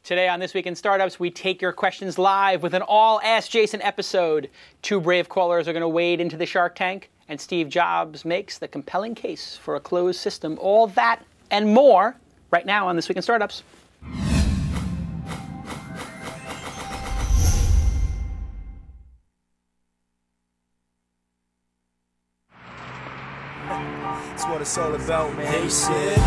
Today on This Week in Startups, we take your questions live with an all Ask Jason episode. Two brave callers are going to wade into the Shark Tank, and Steve Jobs makes the compelling case for a closed system. All that and more right now on This Week in Startups. That's what it's all about, man. They said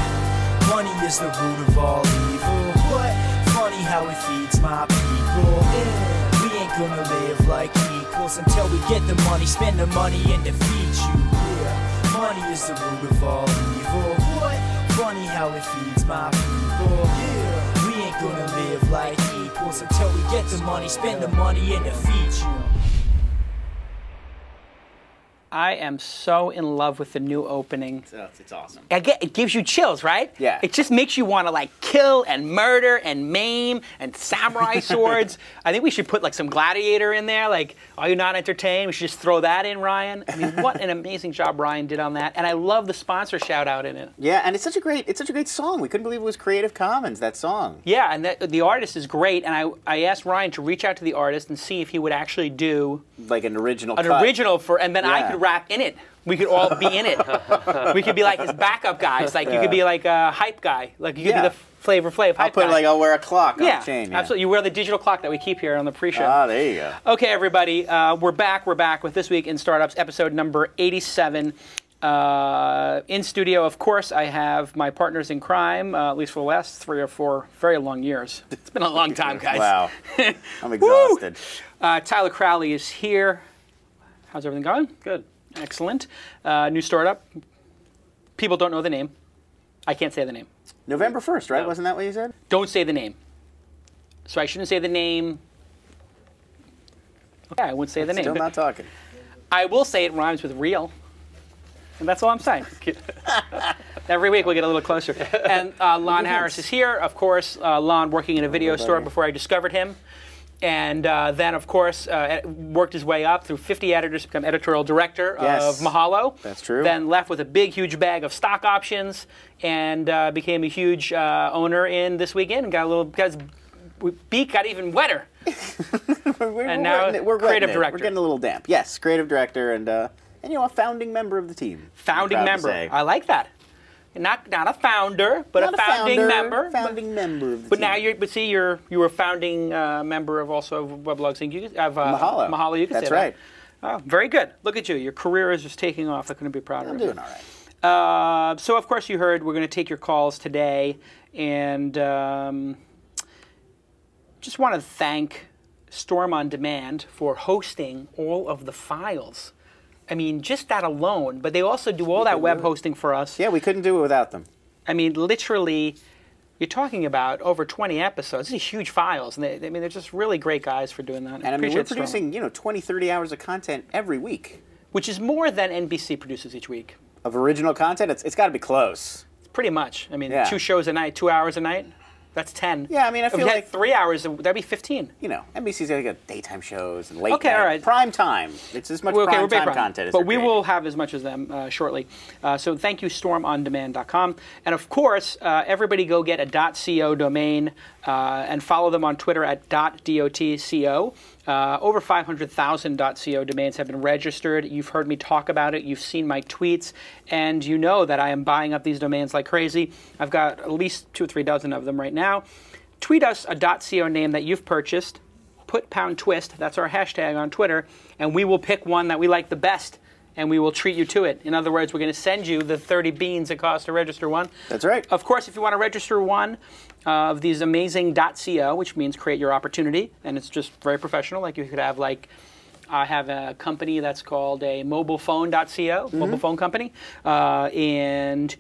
money is the root of all evil. What? Funny how it feeds my people. Yeah. We ain't gonna live like equals until we get the money, spend the money, and defeat you. Yeah. Money is the root of all evil. What? Funny how it feeds my people. Yeah. We ain't gonna live like equals until we get the money, spend the money, and defeat you. I am so in love with the new opening. It's awesome. It gives you chills, right? Yeah. It just makes you want to like kill and murder and maim and samurai swords. I think we should put like some gladiator in there. Like, are you not entertained? We should just throw that in, Ryan. I mean, what an amazing job Ryan did on that. And I love the sponsor shout out in it. Yeah, and it's such a great song. We couldn't believe it was Creative Commons, that song. Yeah, and the artist is great. And I asked Ryan to reach out to the artist and see if he would actually do like an original and then I could rap in it. We could all be in it. We could be like his backup guys. Like you could be like a hype guy. Like you could be the Flavor Flav hype guy. I'll wear a clock on the chain. Yeah, absolutely. You wear the digital clock that we keep here on the pre-show. Ah, there you go. Okay, everybody, we're back. We're back with This Week in Startups, episode number 87. In studio, of course, I have my partners in crime, at least for the last 3 or 4 very long years. It's been a long time, guys. Wow. I'm exhausted. Tyler Crowley is here. How's everything going? Good. Excellent. New startup. People don't know the name. I can't say the name. November 1st, right? No. Wasn't that what you said? Don't say the name. So I shouldn't say the name. Okay, I wouldn't say the name. Still not talking. I will say it rhymes with real. And that's all I'm saying. Every week we get a little closer. And Lon Harris is here. Of course, Lon working in a video store before I discovered him. And then, of course, worked his way up through 50 editors to become editorial director of Mahalo. That's true. Then left with a big, huge bag of stock options and became a huge owner in This Week In. Got a little, because beak got even wetter. And now creative director. We're getting a little damp. Yes, creative director and a founding member of the team. Founding member. I like that. Not a founder, but a founding member. Founding member of the but team. Now you were a founding member of also Weblogs Inc. You have Mahalo. Mahalo. You can That's say right. That. Oh, very good. Look at you. Your career is just taking off. I couldn't be prouder of you. I'm doing all right. So of course you heard we're going to take your calls today, and just want to thank Storm on Demand for hosting all of the files. I mean, just that alone, but they also do all that web hosting for us. Yeah, we couldn't do it without them. I mean, literally, you're talking about over 20 episodes. These are huge files, and they're just really great guys for doing that. And I mean, we're producing 20, 30 hours of content every week. Which is more than NBC produces each week. Of original content? It's got to be close. Pretty much. I mean, 2 shows a night, 2 hours a night. That's 10. Yeah, I mean, I feel like 3 hours, that'd be 15. NBC's got daytime shows and late night. All right. Prime time. It's as much prime time content as but we will have as much as them shortly. So thank you, stormondemand.com. And of course, everybody go get a .co domain and follow them on Twitter at .dotco. Over 500,000 .co domains have been registered. You've heard me talk about it. You've seen my tweets. And you know that I am buying up these domains like crazy. I've got at least 2 or 3 dozen of them right now. Tweet us a .co name that you've purchased. Put #twist. That's our hashtag on Twitter. And we will pick one that we like the best. And we will treat you to it. In other words, we're going to send you the 30 beans it costs to register one. That's right. Of course, if you want to register one of these amazing .co, which means create your opportunity, and it's just very professional. Like you could have I have a company that's called a mobilephone.co, mobile phone company, and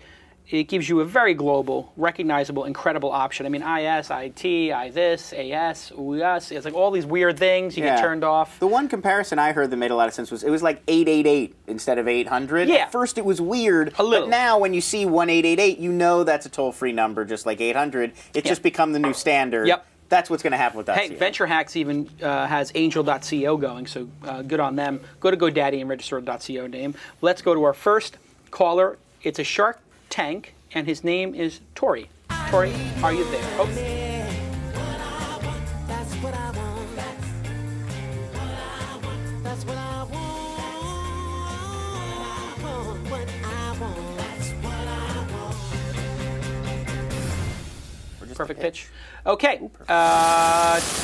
it gives you a very global, recognizable, incredible option. I mean, IS, IT, IThis, AS, US. It's like all these weird things you get turned off. The one comparison I heard that made a lot of sense was it was like 888 instead of 800. Yeah. At first it was weird, a little. But now when you see 1888, you know that's a toll-free number just like 800. It's just become the new standard. Yep. That's what's going to happen with .co. Hey, Venture Hacks even has Angel.co going, so good on them. Go to GoDaddy and register a .co name. Let's go to our first caller. It's a Shark Tank, and his name is Tori. Tori, are you there? Oh. Perfect pitch. Okay,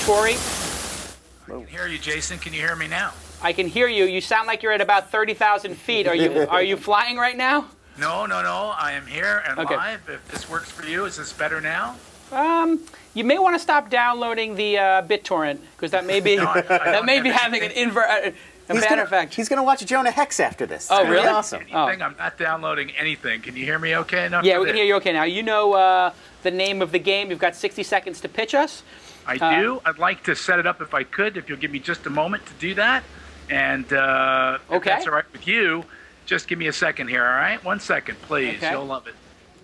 Tori, I can hear you, Jason. Can you hear me now? I can hear you. You sound like you're at about 30,000 feet. Are you flying right now? No. I am here and Okay. live. If this works for you, is this better now? You may want to stop downloading the BitTorrent because that may be No, I that may don't be have having an anything. bad effect. He's going to watch Jonah Hex after this. Oh, It's gonna be really? Awesome. Anything? I'm not downloading anything. Can you hear me okay enough? Yeah, for we can this? hear you okay now. You know the name of the game. You've got 60 seconds to pitch us. I do. I'd like to set it up if I could, if you'll give me just a moment to do that. And if Okay. that's all right with you, just give me a second here, all right? 1 second, please. Okay. You'll love it.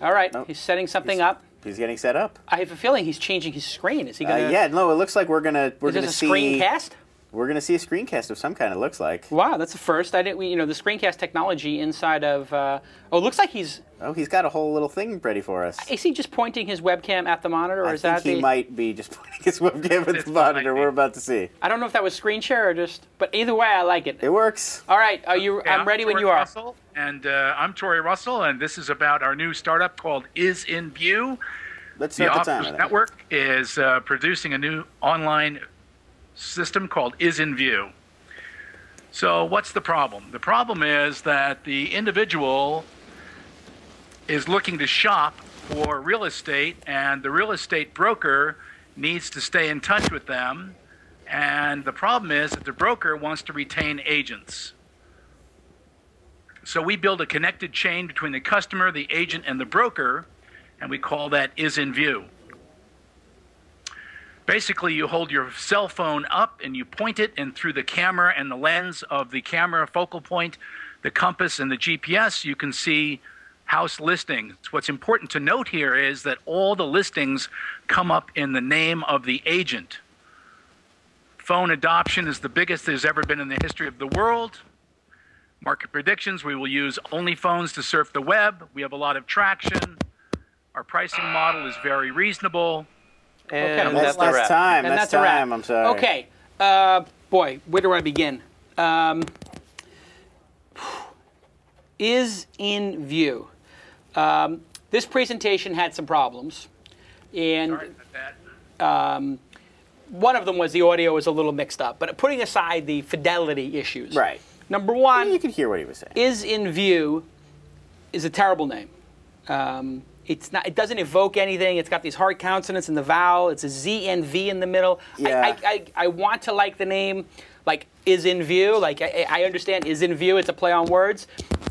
All right, Nope. he's setting something up. He's getting set up. I have a feeling he's changing his screen. Is he going to? Yeah, no, it looks like we're gonna Is see this a screencast? We're gonna see a screencast of some kind. It looks like. Wow, that's a first. I didn't. The screencast technology inside of. Oh, it looks like he's. Oh, he's got a whole little thing ready for us. Is he just pointing his webcam at the monitor, or I is think that he the? might be just pointing his webcam at It's the monitor. fine. We're about to see. I don't know if that was screen share or just. But either way, I like it. It works. All right, are you? Okay, I'm ready when Tori you are. Russell, and I'm Tori Russell, and this is about our new startup called Is in View. Let's The start the Officers timer. Network is producing a new online system called Is in View. So what's the problem? The problem is that the individual is looking to shop for real estate, and the real estate broker needs to stay in touch with them. And the problem is that the broker wants to retain agents. So we build a connected chain between the customer, the agent, and the broker, and we call that Is in View. Basically, you hold your cell phone up and you point it, and through the camera and the lens of the camera focal point, the compass, and the GPS, you can see house listings. What's important to note here is that all the listings come up in the name of the agent. Phone adoption is the biggest there's ever been in the history of the world. Market predictions, we will use only phones to surf the web. We have a lot of traction. Our pricing model is very reasonable. Okay. And that's time. And That's a wrap. time. I'm sorry. Okay. Boy, where do I begin? Is in View. This presentation had some problems, and Sorry about that. one of them was the audio was a little mixed up. But putting aside the fidelity issues, Right. Number one, You could hear what he was saying. Is in View is a terrible name. It's not. It doesn't evoke anything. It's got these hard consonants in the vowel. It's a Z and V in the middle. Yeah. I want to like the name, like Is in View. Like I understand Is in View. It's a play on words.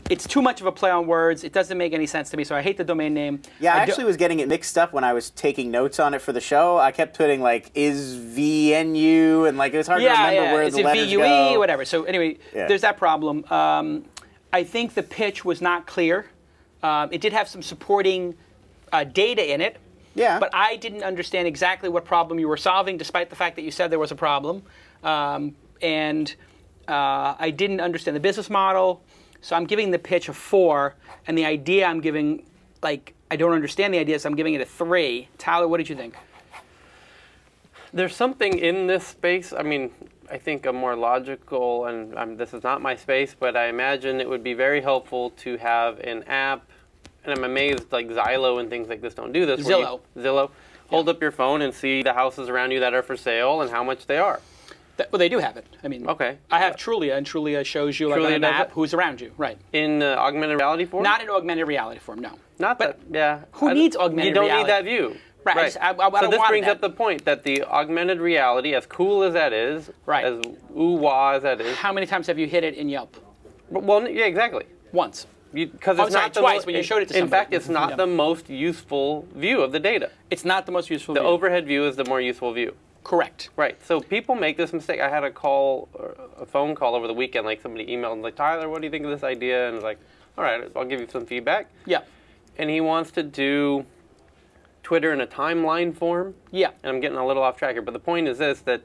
It's too much of a play on words. It doesn't make any sense to me. So I hate the domain name. Yeah, I do- actually was getting it mixed up when I was taking notes on it for the show. I kept putting like is VNU and like it was hard to remember where Is the it letters VUE? go. Whatever. So anyway, Yeah. there's that problem. I think the pitch was not clear. It did have some supporting data in it. Yeah. But I didn't understand exactly what problem you were solving, despite the fact that you said there was a problem. And I didn't understand the business model. So I'm giving the pitch a 4. And the idea I'm giving, like, I don't understand the idea, so I'm giving it a 3. Tyler, what did you think? There's something in this space. I mean, I think a more logical, and this is not my space, but I imagine it would be very helpful to have an app. And I'm amazed, like Zillow and things like this don't do this. where you- Zillow. Zillow. Hold up your phone and see the houses around you that are for sale and how much they are. Well, they do have it. I mean, Okay. I have Trulia, and Trulia shows you like on Trulia an does app it? who's around you. Right. In augmented reality form? Not in augmented reality form, no. Not but that, yeah. who needs augmented You don't reality? need that view. Right, I just- I so don't this want brings that. up the point that the augmented reality, as cool as that is, Right. as ooh-wah as that is, How many times have you hit it in Yelp? well, yeah, exactly. Once. Because Oh, it's sorry, not the twice most, when you showed it to in somebody. fact, it's not Yeah. the most useful view of the data. It's not the most useful The view. overhead view is the more useful view. Correct. Right. So people make this mistake. I had a phone call over the weekend. Like somebody emailed, like, Tyler, what do you think of this idea? And I was like, all right, I'll give you some feedback. Yeah. And he wants to do Twitter in a timeline form. Yeah. And I'm getting a little off track here, but the point is this, that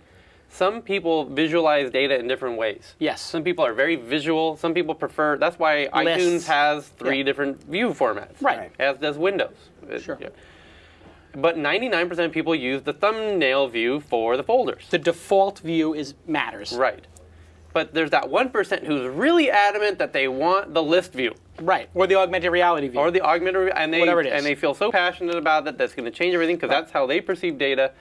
some people visualize data in different ways. Yes. Some people are very visual. Some people prefer, that's why Lists. iTunes has 3 Yeah. different view formats. Right. As does Windows. Sure. Yeah. But 99% of people use the thumbnail view for the folders. The default view matters. Right. But there's that 1% who's really adamant that they want the list view. Right, or the augmented reality view. Or the augmented, Whatever it is. and they feel so passionate about it that's going to change everything because that's how they perceive data,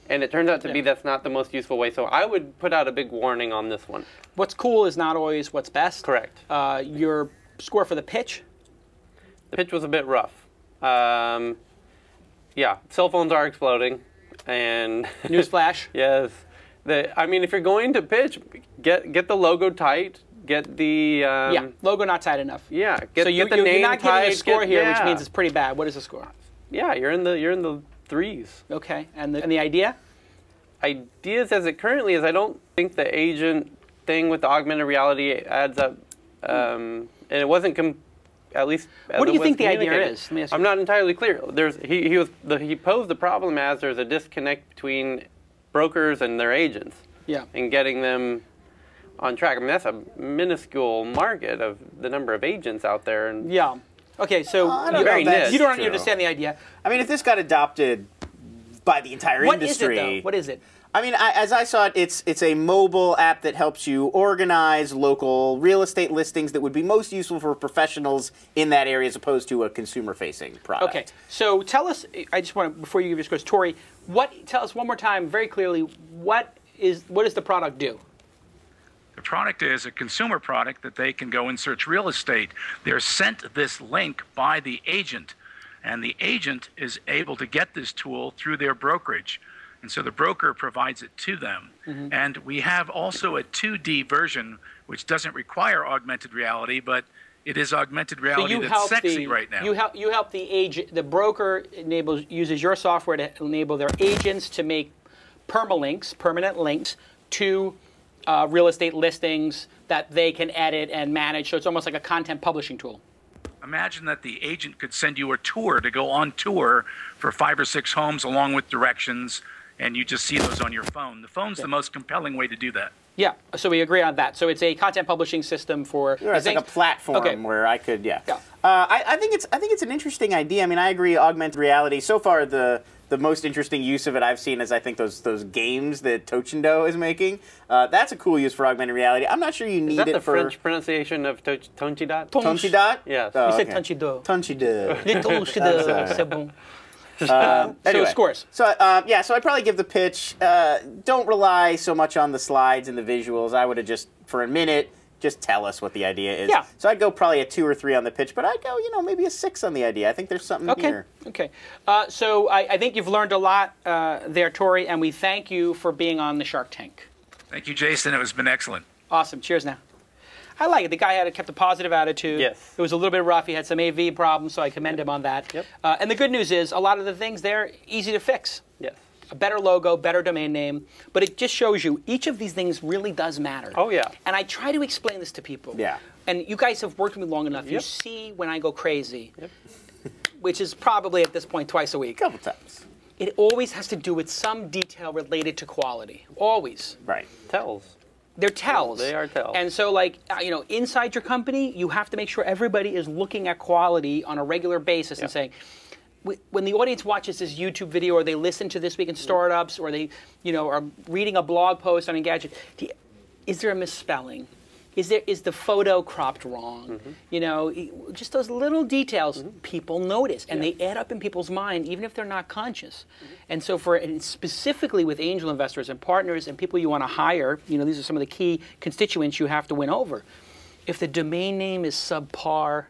and it turns out to be that's not the most useful way. So I would put out a big warning on this one. What's cool is not always what's best. Correct. Your score for the pitch? The pitch was a bit rough. Yeah, cell phones are exploding, and Newsflash. yes, I mean, if you're going to pitch, get the logo tight. Get the Logo not tight enough. Yeah, So get the you're name not giving tight. a score here, which yeah. means it's pretty bad. What is the score? Yeah, you're in the threes. Okay, and the idea? Ideas as it currently is, I don't think the agent thing with the augmented reality adds up, and it wasn't at least. As What do it you was think the idea communicated. is? Let me ask you. I'm not entirely clear. He posed the problem as there's a disconnect between brokers and their agents, Yeah. and getting them on track. I mean, that's a minuscule market of the number of agents out there, and Yeah. Okay, so I don't you, know very if that's niche. you don't true. understand the idea. I mean, if this got adopted by the entire What is industry, it, though? What is it? I mean, as I saw it, it's a mobile app that helps you organize local real estate listings that would be most useful for professionals in that area as opposed to a consumer-facing product. Okay, so tell us, I just want to, before you give your scores, Tori, tell us one more time very clearly, what does the product do? The product is a consumer product that they can go and search real estate. They're sent this link by the agent, and the agent is able to get this tool through their brokerage. And so the broker provides it to them. Mm-hmm. And we have also a 2D version, which doesn't require augmented reality, but it is augmented reality that's sexy right now. You help the agent, the broker uses your software to enable their agents to make permalinks, permanent links to real estate listings that they can edit and manage. So it's almost like a content publishing tool. Imagine that the agent could send you a tour to go on tour for 5 or 6 homes along with directions, and you just see those on your phone. The phone's the most compelling way to do that. Yeah, so we agree on that. So it's a content publishing system for Right, it's like a platform where I could, Yeah. I think it's an interesting idea. I mean, I agree. Augmented reality. So far, the most interesting use of it I've seen is I think those games that Tochindo is making. That's a cool use for augmented reality. I'm not sure you need is that it the for French pronunciation of Tonchidot? Tonchidot. Yes. Oh, You said okay. Tonchido. Tonchido. Tonchido, c'est bon. Anyway, So scores. So so I'd probably give the pitch. Don't rely so much on the slides and the visuals. I would have just for a minute just tell us what the idea is. Yeah. So I'd go probably a 2 or 3 on the pitch, but I'd go maybe a 6 on the idea. I think there's something here. Okay. So I think you've learned a lot there, Tori, and we thank you for being on the Shark Tank. Thank you, Jason. It has been excellent. Awesome. Cheers now. I like it. The guy kept a positive attitude. Yes. It was a little bit rough. He had some AV problems, so I commend him on that. Yep. And the good news is a lot of the things there, easy to fix. Yes. A better logo, better domain name. But it just shows you each of these things really does matter. Oh, yeah. And I try to explain this to people. Yeah. And you guys have worked with me long enough. You Yep. see when I go crazy, Yep. which is probably at this point twice a week. Couple times. It always has to do with some detail related to quality. Always. Right. Tells. They're tells. They are tells. And so, inside your company, you have to make sure everybody is looking at quality on a regular basis and saying, when the audience watches this YouTube video or they listen to This Week in Startups or they, are reading a blog post on Engadget, is there a misspelling? Is the photo cropped wrong? Just those little details people notice, and they add up in people's mind, even if they're not conscious. And so, and specifically with angel investors and partners and people you want to hire, these are some of the key constituents you have to win over. If the domain name is subpar,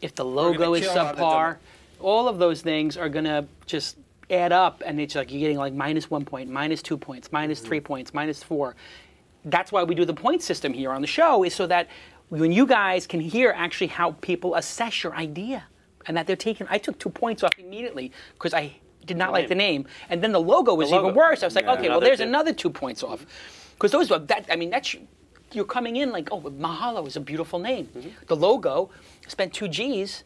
if the logo is subpar, all of those things are going to just add up, and it's like you're getting like -1 point, -2 points, -3 points, -4. That's why we do the point system here on the show, is so that when you guys can hear actually how people assess your idea and that they're taking. I took 2 points off immediately because I did not like the name, and then the logo was even worse. I was like, okay, well, there's another 2 points off, because those were that's you're coming in like, oh, Mahalo is a beautiful name. The logo spent 2 G's,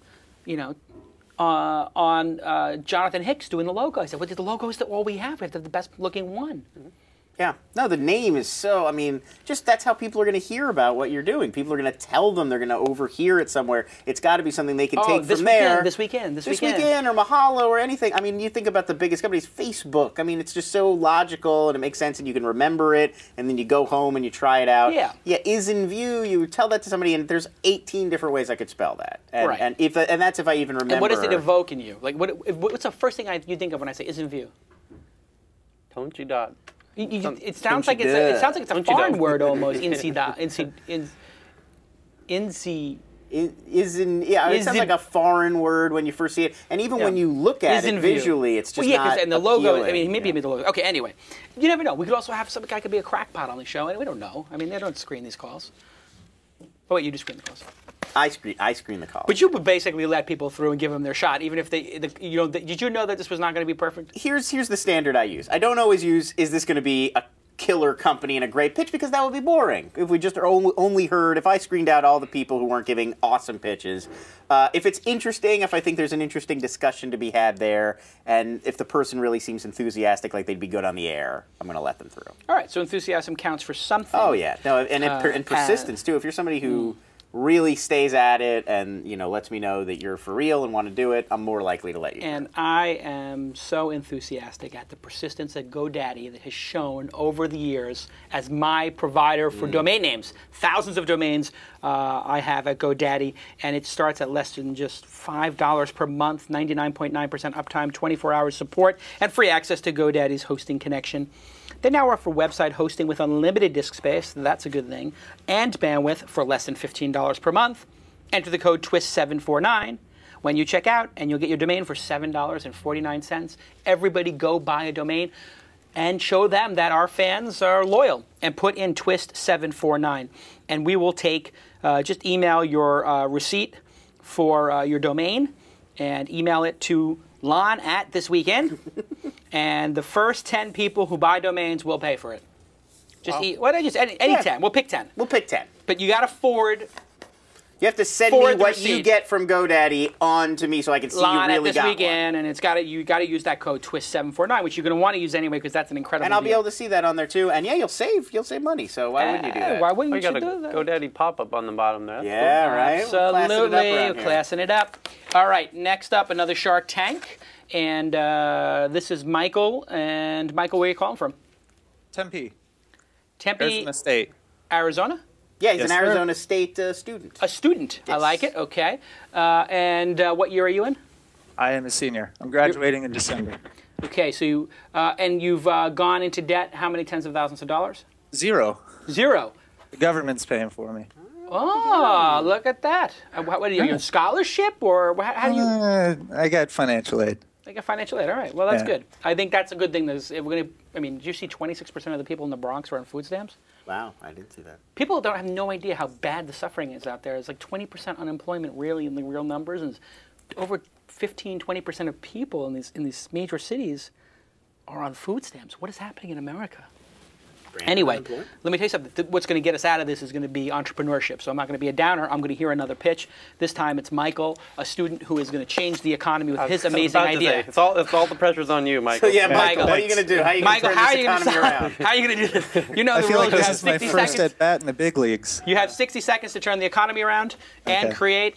on Jonathan Hicks doing the logo. I said, well, the logo is all we have. We have to have the best looking one. Yeah. No, the name is so, I mean, just that's how people are going to hear about what you're doing. People are going to tell them, they're going to overhear it somewhere. It's got to be something they can take from there. This weekend, or Mahalo or anything. I mean, you think about the biggest companies, Facebook. I mean, it's just so logical and it makes sense and you can remember it and then you go home and you try it out. Yeah. Yeah, is in view, you tell that to somebody and there's 18 different ways I could spell that. And, Right. And that's if I even remember. And what does it evoke in you? Like, what's the first thing you think of when I say is in view? Don't you dot. It sounds like it's a foreign word almost. It sounds like a foreign word when you first see it, and even when you look at it visually, it's just not and the logo. appealing. I mean, maybe the logo. Okay, anyway, you never know. We could also have some guy could be a crackpot on the show, and we don't know. I mean, they don't screen these calls. Oh wait, you do screen the calls. I screen the calls. But you would basically let people through and give them their shot, even if did you know that this was not going to be perfect? Here's the standard I use. I don't always use, is this going to be a killer company and a great pitch, because that would be boring. If we just only heard, if I screened out all the people who weren't giving awesome pitches, if it's interesting, if I think there's an interesting discussion to be had there, and if the person really seems enthusiastic, like they'd be good on the air, I'm going to let them through. All right, so enthusiasm counts for something. Oh yeah, no, and persistence too. If you're somebody who really stays at it and lets me know that you're for real and want to do it, I'm more likely to let you. And I am so enthusiastic at the persistence that GoDaddy that has shown over the years as my provider for domain names. Thousands of domains I have at GoDaddy, and it starts at less than just $5 per month, 99.9% uptime, 24 hours support, and free access to GoDaddy's hosting connection. They now offer website hosting with unlimited disk space, that's a good thing, and bandwidth for less than $15 per month. Enter the code TWIST749 when you check out, and you'll get your domain for $7.49. Everybody go buy a domain and show them that our fans are loyal, and put in TWIST749. And we will take, just email your receipt for your domain and email it to Lon at This Weekend. And the first 10 people who buy domains will pay for it. Just any 10. We'll pick 10. We'll pick 10. But you got to forward. You have to send me what you get from GoDaddy on to me so I can see Lon you really at This got Weekend, one. and you got to use that code TWIST749, which you're going to want to use anyway because that's an incredible. And I'll be able to see that on there too. And yeah, you'll save money. So why wouldn't you do that? Why wouldn't you got a do that? GoDaddy pop-up on the bottom there. Yeah, right. Absolutely, We're classing it up. All right, next up, another Shark Tank, and this is Michael. And Michael, where are you calling from? Tempe. Tempe, State. Arizona. Yeah, he's Yes, an sir. Arizona State student. A student. I Yes. like it. Okay. And what year are you in? I am a senior. I'm graduating in December. Okay, so you've gone into debt. How many tens of thousands of dollars? 0. 0. The government's paying for me. Oh, look at that. What are you on scholarship, or how do you? I got financial aid. Like a financial aid. All right. Well, that's Yeah. good. I think that's a good thing. If we're gonna, did you see 26% of the people in the Bronx are on food stamps? Wow, I didn't see that. People don't have no idea how bad the suffering is out there. It's like 20% unemployment, really, in the real numbers, and over 15-20% of people in these major cities are on food stamps. What is happening in America? Anyway, let me tell you something. What's going to get us out of this is going to be entrepreneurship. So I'm not going to be a downer. I'm going to hear another pitch. This time it's Michael, a student who is going to change the economy with his amazing idea. It's all the pressure's on you, Michael. So yeah, Michael, Michael, what are you going to do? How are you going to Michael, turn how are this you going to economy around? How are you going to do this? You know I the feel rules. like You this have is my 60 first seconds. at bat in the big leagues. You have 60 seconds to turn the economy around and Okay. create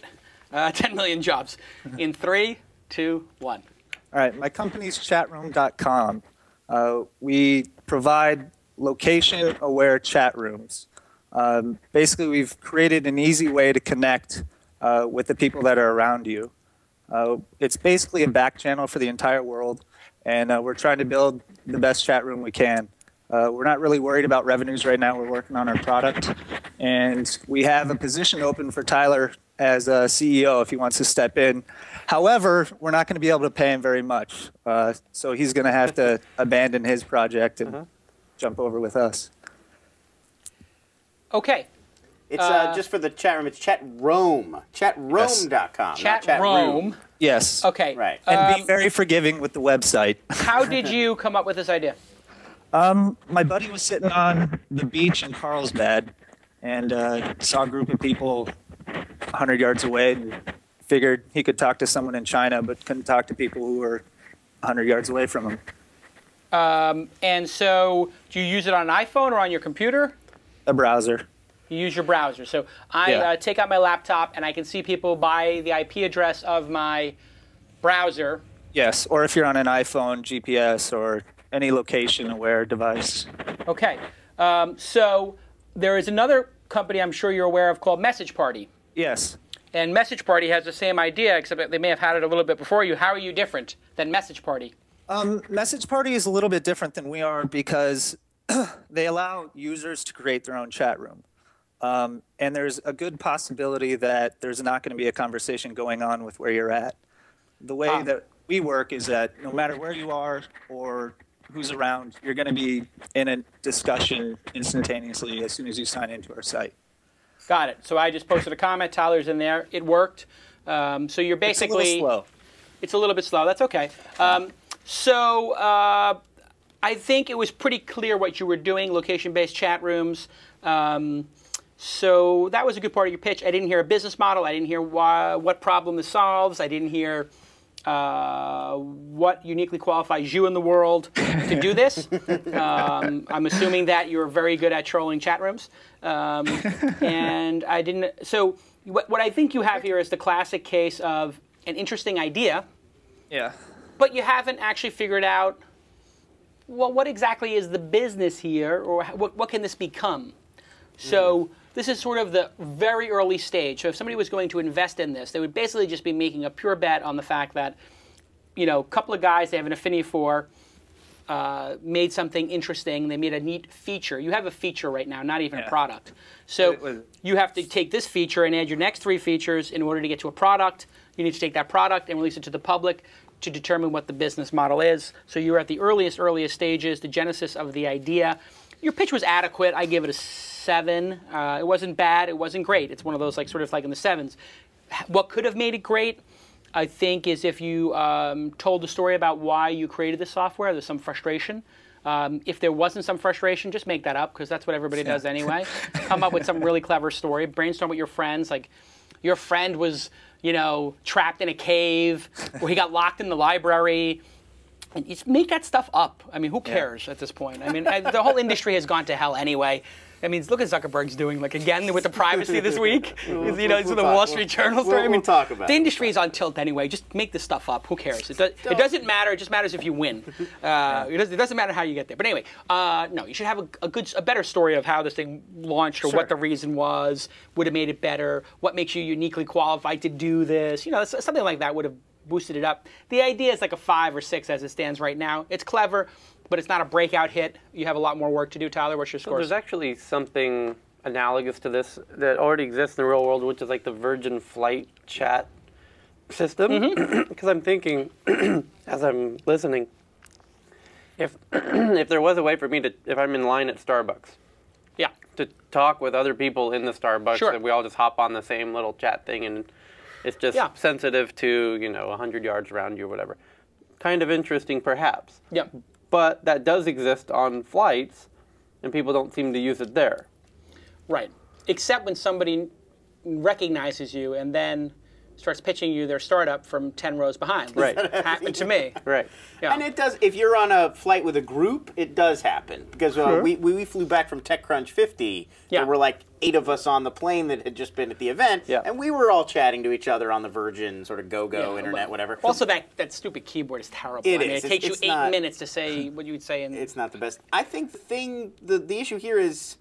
10 million jobs in 3, 2, 1. All right, my company's chatroom.com. We provide location-aware chat rooms. Basically, we've created an easy way to connect with the people that are around you. It's basically a back channel for the entire world, and we're trying to build the best chat room we can. We're not really worried about revenues right now. We're working on our product, and we have a position open for Tyler as a CEO if he wants to step in. However, we're not going to be able to pay him very much, so he's going to have to abandon his project and jump over with us. Okay. It's just for the chat room. It's chatroom. Chatroom.com. Chat not room. Yes. Okay. Right. And be very forgiving with the website. How did you come up with this idea? My buddy was sitting on the beach in Carlsbad and saw a group of people 100 yards away and figured he could talk to someone in China but couldn't talk to people who were 100 yards away from him. And so, do you use it on an iPhone or on your computer? A browser. You use your browser. So I take out my laptop and I can see people by the IP address of my browser. Yes, or if you're on an iPhone, GPS, or any location-aware device. Okay. So there is another company I'm sure you're aware of called Message Party. Yes. And Message Party has the same idea, except that they may have had it a little bit before you. How are you different than Message Party? Message Party is a little bit different than we are because they allow users to create their own chat room. And there's a good possibility that there's not going to be a conversation going on with where you're at. The way that we work is that no matter where you are or who's around, you're going to be in a discussion instantaneously as soon as you sign into our site. Got it. So I just posted a comment. Tyler's in there. It worked. So you're basically... It's a little slow. It's a little bit slow. That's okay. So I think it was pretty clear what you were doing, location-based chat rooms. So that was a good part of your pitch. I didn't hear a business model. I didn't hear what problem this solves. I didn't hear what uniquely qualifies you in the world to do this. I'm assuming that you're very good at trolling chat rooms. And I didn't. So what I think you have here is the classic case of an interesting idea. Yeah. But you haven't actually figured out, well, what exactly is the business here, or what can this become? So this is sort of the very early stage. So if somebody was going to invest in this, they would basically just be making a pure bet on the fact that, you know, a couple of guys they have an affinity for made something interesting. They made a neat feature. You have a feature right now, not even a product. So you have to take this feature and add your next 3 features in order to get to a product. You need to take that product and release it to the public to determine what the business model is. So you're at the earliest stages, the genesis of the idea. Your pitch was adequate. I give it a 7. It wasn't bad. It wasn't great. It's one of those like sort of like in the 7s. What could have made it great, I think, is if you told the story about why you created the software. There's some frustration. If there wasn't some frustration, just make that up because that's what everybody does anyway. Come up with some really clever story. Brainstorm with your friends. Like your friend was, you know, trapped in a cave or he got locked in the library. And you just make that stuff up. I mean, who cares at this point? I mean, the whole industry has gone to hell anyway. I mean, look at Zuckerberg's doing, like, again, with the privacy this week. You know, it's the Wall Street Journal story. We'll talk about the industry is on tilt anyway. Just make this stuff up. Who cares? It doesn't matter. It just matters if you win. It doesn't matter how you get there. But anyway, no, you should have a better story of how this thing launched or what the reason was, would have made it better, what makes you uniquely qualified to do this. You know, something like that would have boosted it up. The idea is like a 5 or 6 as it stands right now. It's clever, but it's not a breakout hit. You have a lot more work to do. Tyler, what's your score? There's actually something analogous to this that already exists in the real world, which is like the Virgin Flight chat system. Because I'm thinking, as I'm listening, if there was a way for me to, if I'm in line at Starbucks, to talk with other people in the Starbucks, and we all just hop on the same little chat thing, and it's just sensitive to, you know, 100 yards around you or whatever. Kind of interesting, perhaps. Yeah. But that does exist on flights, and people don't seem to use it there. Right. Except when somebody recognizes you and then starts pitching you their startup from 10 rows behind. Right. Happened to me. Right. Yeah. And it does, if you're on a flight with a group, it does happen. Because we flew back from TechCrunch 50. There were like 8 of us on the plane that had just been at the event. And we were all chatting to each other on the Virgin sort of go-go internet, whatever. Also, that stupid keyboard is terrible. It takes you 8 minutes to say what you would say. It's not the best. I think the issue here is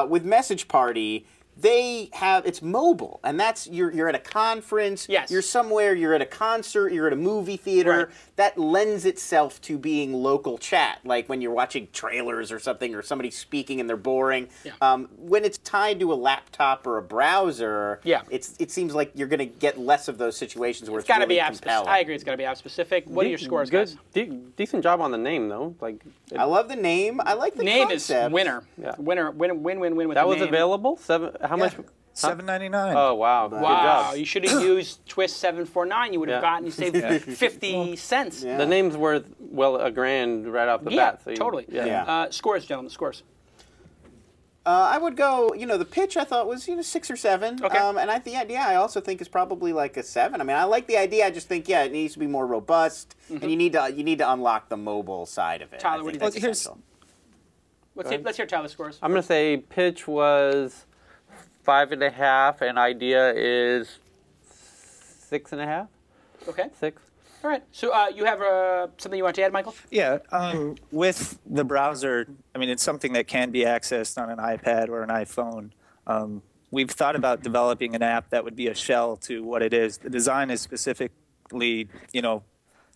with Message Party, it's mobile, and that's you're at a conference, you're somewhere, you're at a concert, you're at a movie theater. That lends itself to being local chat, like when you're watching trailers or something, or somebody's speaking and they're boring. When it's tied to a laptop or a browser, it seems like you're going to get less of those situations where it's got to be app specific. I agree, it's got to be app specific. What are your scores, guys? Decent job on the name, though. Like, I love the name. I like the name concept. Is winner. Winner. Win with that the name. That was available. How much? $7.99. Oh wow! Wow! Good job. You should have used Twist 749. You would have gotten saved 50 cents. The name's worth $1,000 right off the bat. So Totally. Scores, gentlemen. Scores. I would go, the pitch I thought was, 6 or 7. Okay. And I also think is probably like a 7. I mean, I like the idea. I just think, it needs to be more robust, and you need to unlock the mobile side of it. Tyler, I what do think you that's think? essential. Let's hear Tyler's scores. I'm going to say pitch was 5.5, and idea is 6.5. Okay. 6. All right. So you have something you want to add, Michael? Yeah, with the browser, I mean, it's something that can be accessed on an iPad or an iPhone. We've thought about developing an app that would be a shell to what it is. The design is specifically,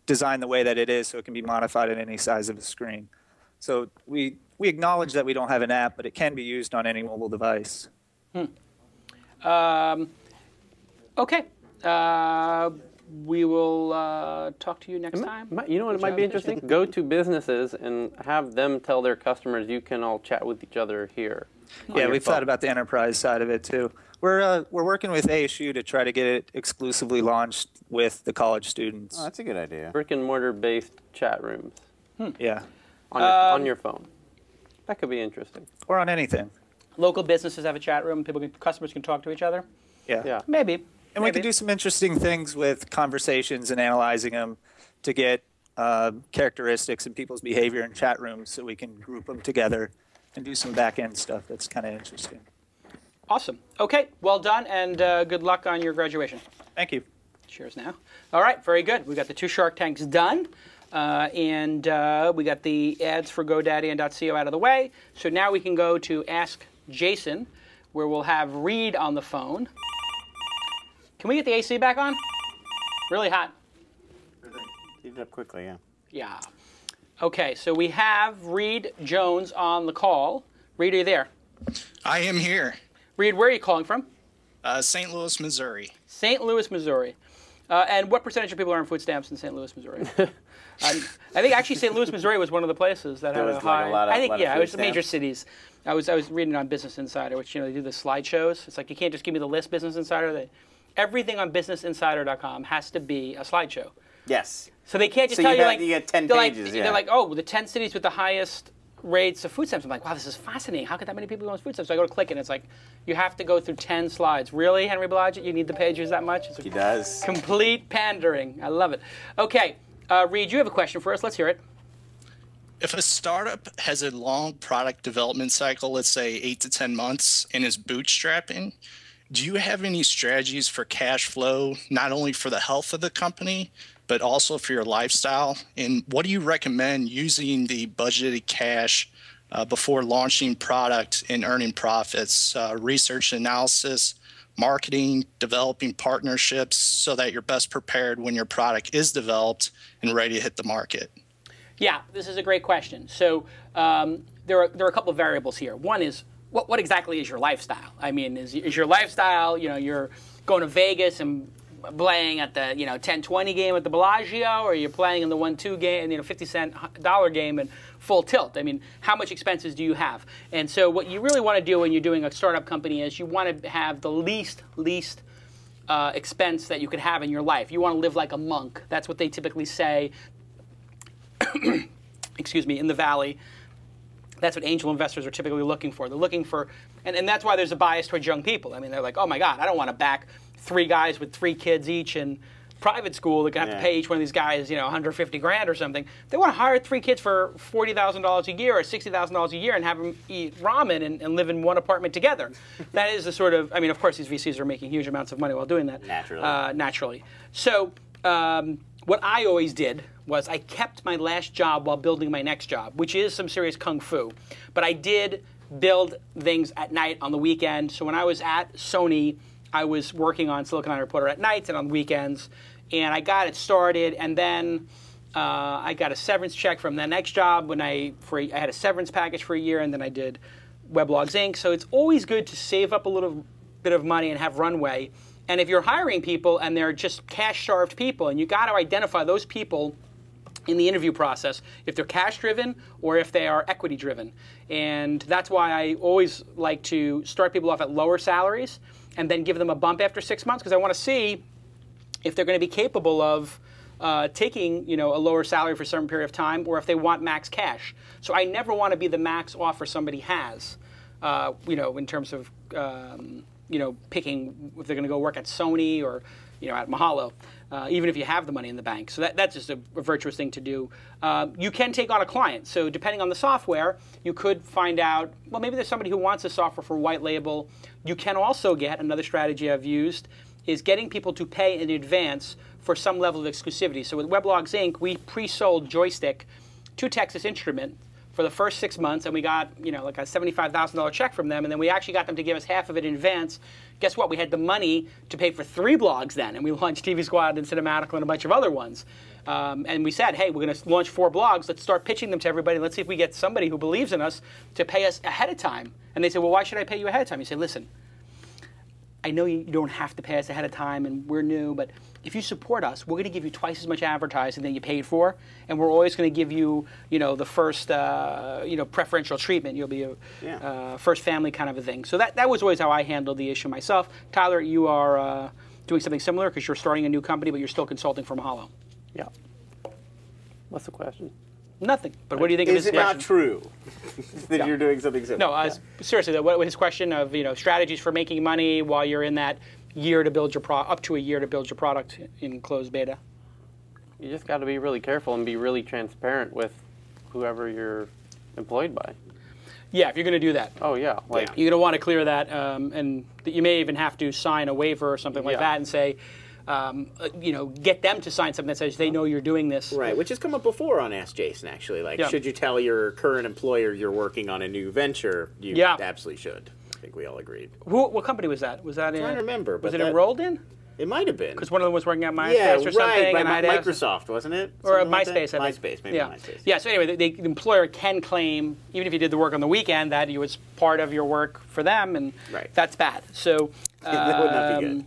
designed the way that it is so it can be modified at any size of the screen. So we acknowledge that we don't have an app, but it can be used on any mobile device. Okay. We will talk to you next time. You know what might be interesting? Go to businesses and have them tell their customers you can all chat with each other here. Yeah, we've thought about the enterprise side of it too. We're working with ASU to try to get it exclusively launched with the college students. Oh, that's a good idea. Brick and mortar based chat rooms Yeah, on your phone. That could be interesting. or on anything. Local businesses have a chat room. Customers can talk to each other. Yeah. Maybe. And we can do some interesting things with conversations and analyzing them to get characteristics in people's behavior in chat rooms so we can group them together and do some back-end stuff that's kind of interesting. Awesome. Okay. Well done, and good luck on your graduation. Thank you. Cheers now. All right. Very good. We got the 2 Shark Tanks done. And we got the ads for GoDaddy and .co out of the way. So now we can go to Ask Jason, where we'll have Reed on the phone. Can we get the AC back on? Really hot. Heat it up quickly, yeah. Yeah. Okay, so we have Reed Jones on the call. Reed, are you there? I am here. Reed, where are you calling from? St. Louis, Missouri. St. Louis, Missouri. And what percentage of people are on food stamps in St. Louis, Missouri? I think actually St. Louis, Missouri was one of the places that had was a like high. a lot of- I think lot of it food was the major stamps. cities. I was reading on Business Insider, which they do the slideshows. It's like you can't just give me the list, Business Insider. Everything on BusinessInsider.com has to be a slideshow. Yes. So they can't just So tell you you have- like you get 10 they're pages, Like, yeah. They're like, oh, the 10 cities with the highest rates of food stamps. I'm like, wow, this is fascinating. How could that many people go on food stamps? So I go to click and it's like, you have to go through 10 slides. Really, Henry Blodgett? You need the pages that much? It's He does. complete pandering. I love it. Okay, Reed, you have a question for us. Let's hear it. If a startup has a long product development cycle, let's say 8 to 10 months, and is bootstrapping, do you have any strategies for cash flow, not only for the health of the company, but also for your lifestyle? And what do you recommend using the budgeted cash before launching product and earning profits? Research analysis, marketing, developing partnerships so that you're best prepared when your product is developed and ready to hit the market? Yeah, this is a great question. So there are a couple of variables here. One is, what exactly is your lifestyle? I mean, is your lifestyle, you're going to Vegas and playing at the 10-20 game at the Bellagio, or you're playing in the 1-2 game, 50-cent dollar game and full tilt? I mean, how much expenses do you have? And so what you really want to do when you're doing a startup company is you want to have the least expense that you could have in your life. You want to live like a monk. That's what they typically say. Excuse me, in the Valley. That's what angel investors are typically looking for. They're looking for, and that's why there's a bias towards young people. I mean, they're like, oh my God, I don't want to back 3 guys with 3 kids each in private school that can have to pay each one of these guys, $150,000 or something. They want to hire 3 kids for $40,000 a year or $60,000 a year and have them eat ramen and live in one apartment together. That is the sort of, of course, these VCs are making huge amounts of money while doing that. Naturally. So what I always did was I kept my last job while building my next job, which is some serious kung fu. But I did build things at night on the weekend. So when I was at Sony, I was working on Silicon Valley Reporter at nights and on weekends. And I got it started, and then I got a severance check from the next job when I had a severance package for a year, and then I did Weblogs Inc. So it's always good to save up a little bit of money and have runway. And if you're hiring people and they're just cash-starved people, and you got to identify those people in the interview process, if they're cash-driven or if they are equity-driven. And that's why I always like to start people off at lower salaries and then give them a bump after 6 months, because I want to see if they're going to be capable of taking a lower salary for a certain period of time, or if they want max cash. So I never want to be the max offer somebody has. in terms of picking if they're going to go work at Sony or at Mahalo, even if you have the money in the bank. So that's just a virtuous thing to do. You can take on a client. So depending on the software, you could find out, well, maybe there's somebody who wants this software for white label. You can also get, another strategy I've used, is getting people to pay in advance for some level of exclusivity. So with Weblogs Inc., we pre-sold Joystick to Texas Instrument for the first 6 months, and we got like a $75,000 check from them, and then we actually got them to give us half of it in advance. Guess what? We had the money to pay for 3 blogs then, and we launched TV Squad and Cinematical and a bunch of other ones. And we said, hey, we're going to launch 4 blogs. Let's start pitching them to everybody. Let's see if we get somebody who believes in us to pay us ahead of time. And they said, well, why should I pay you ahead of time? You say, listen, I know you don't have to pay us ahead of time, and we're new, but if you support us, we're going to give you twice as much advertising than you paid for, and we're always going to give you, the first, preferential treatment. You'll be a first family kind of a thing. So that was always how I handled the issue myself. Tyler, you are doing something similar because you're starting a new company, but you're still consulting for Mahalo. Yeah. What's the question? Nothing. But what do you think of his question? Is it not true that Yeah. you're doing something similar? No, seriously, what was his question of strategies for making money while you're in that year to build your up to a year to build your product in closed beta? You just got to be really careful and be really transparent with whoever you're employed by. Yeah, if you're going to do that. Oh yeah, You're going to want to clear that, and you may even have to sign a waiver or something like that and say, get them to sign something that says they know you're doing this. Right, which has come up before on Ask Jason, actually. Should you tell your current employer you're working on a new venture? You absolutely should. I think we all agreed. What company was that? Was that I'm trying to remember. Was it enrolled in? It might have been. Because one of them was working at MySpace or something. And Microsoft, wasn't it? Or Something MySpace, like I think. MySpace, maybe MySpace. Yeah, so anyway, the employer can claim, even if you did the work on the weekend, that it was part of your work for them, and that's bad. So that would not be good.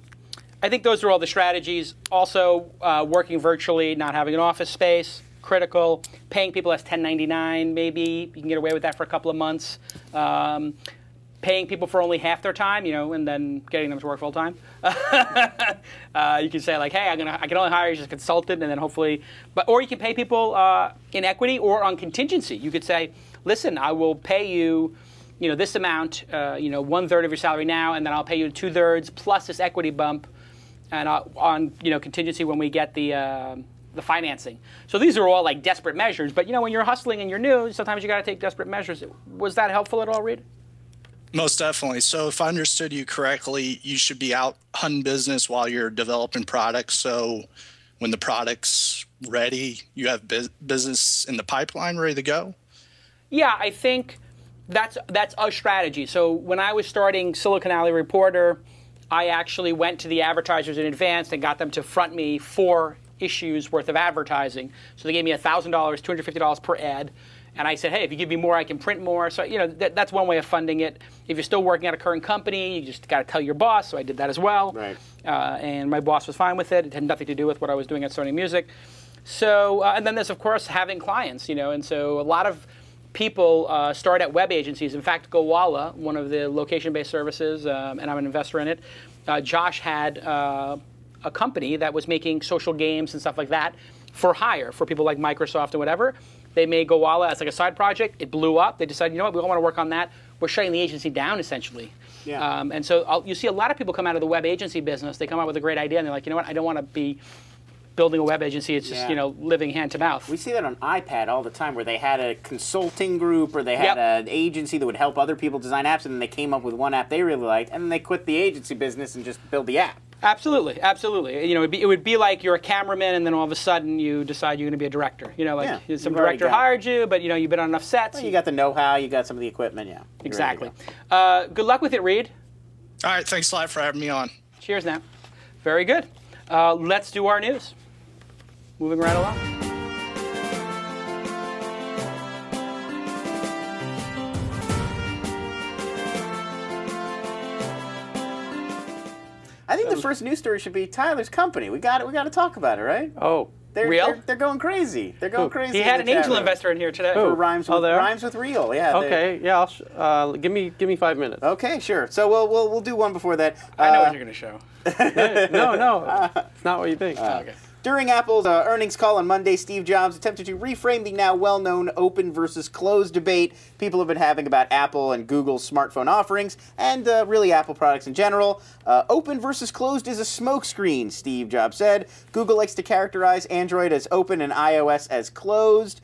I think those are all the strategies. Also, working virtually, not having an office space, critical. Paying people as 1099, maybe. You can get away with that for a couple of months. Paying people for only half their time, and then getting them to work full time. You can say hey, I can only hire you as a consultant, and then hopefully, or you can pay people in equity or on contingency. You could say, listen, I will pay you, this amount, 1/3 of your salary now, and then I'll pay you 2/3 plus this equity bump, and on contingency when we get the financing. So these are all desperate measures. But when you're hustling and you're new, sometimes you got to take desperate measures. Was that helpful at all, Reed? Most definitely. So if I understood you correctly, you should be out hunting business while you're developing products. So when the product's ready, you have business in the pipeline ready to go? Yeah, I think that's a strategy. So when I was starting Silicon Alley Reporter, I actually went to the advertisers in advance and got them to front me 4 issues worth of advertising. So they gave me $1,000, $250 per ad. And I said, hey, if you give me more, I can print more. So, that's one way of funding it. If you're still working at a current company, you just got to tell your boss. So I did that as well. Right. And my boss was fine with it. It had nothing to do with what I was doing at Sony Music. So, and then there's, of course, having clients, and so a lot of people start at web agencies. In fact, Gowalla, one of the location-based services, and I'm an investor in it, Josh had a company that was making social games and stuff like that for hire for people like Microsoft and whatever. They made Gowalla as a side project. It blew up. They decided, we don't want to work on that. We're shutting the agency down, essentially. Yeah. And so you see a lot of people come out of the web agency business. They come out with a great idea, and they're like, I don't want to be building a web agency. It's just, living hand to mouth. We see that on iPad all the time, where they had a consulting group or they had an agency that would help other people design apps, and then they came up with one app they really liked, and then they quit the agency business and just build the app. Absolutely, absolutely. It would be like you're a cameraman, and then all of a sudden you decide you're going to be a director. Some director hired you, but you've been on enough sets. Well, you got the know-how, you got some of the equipment, Exactly. Good luck with it, Reed. All right, thanks a lot for having me on. Cheers now. Very good. Let's do our news. Moving right along. I think the first news story should be Tyler's company. We got to talk about it, right? Oh, Real? They're going crazy. They're going crazy. He had an angel investor in here today. For rhymes with real. Yeah. Okay. Yeah. Give me 5 minutes. Okay. Sure. So we'll do one before that. I know what you're going to show. No. It's not what you think. Okay. During Apple's earnings call on Monday, Steve Jobs attempted to reframe the now well-known open versus closed debate people have been having about Apple and Google's smartphone offerings, and really Apple products in general. Open versus closed is a smokescreen, Steve Jobs said. Google likes to characterize Android as open and iOS as closed.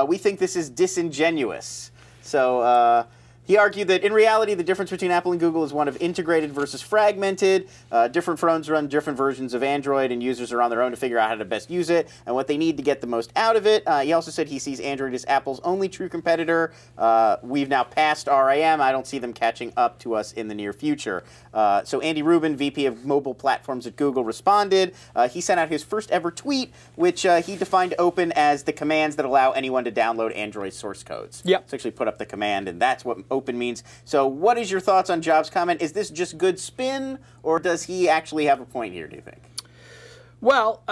We think this is disingenuous. So, he argued that in reality, the difference between Apple and Google is one of integrated versus fragmented. Different phones run different versions of Android, and users are on their own to figure out how to best use it and what they need to get the most out of it. He also said he sees Android as Apple's only true competitor. We've now passed RAM. I don't see them catching up to us in the near future. So Andy Rubin, VP of Mobile Platforms at Google, responded. He sent out his first ever tweet, which he defined open as the commands that allow anyone to download Android source codes. Yep. So actually put up the command, and that's what open means. So what is your thoughts on Jobs' comment? Is this just good spin, or does he actually have a point here, do you think? Well,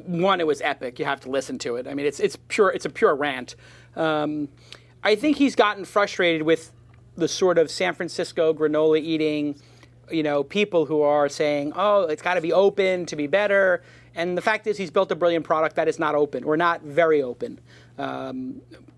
one, it was epic. You have to listen to it. I mean, it's a pure rant. I think he's gotten frustrated with the sort of San Francisco granola eating, people who are saying, oh, it's got to be open to be better. And the fact is he's built a brilliant product that is not open, or not very open.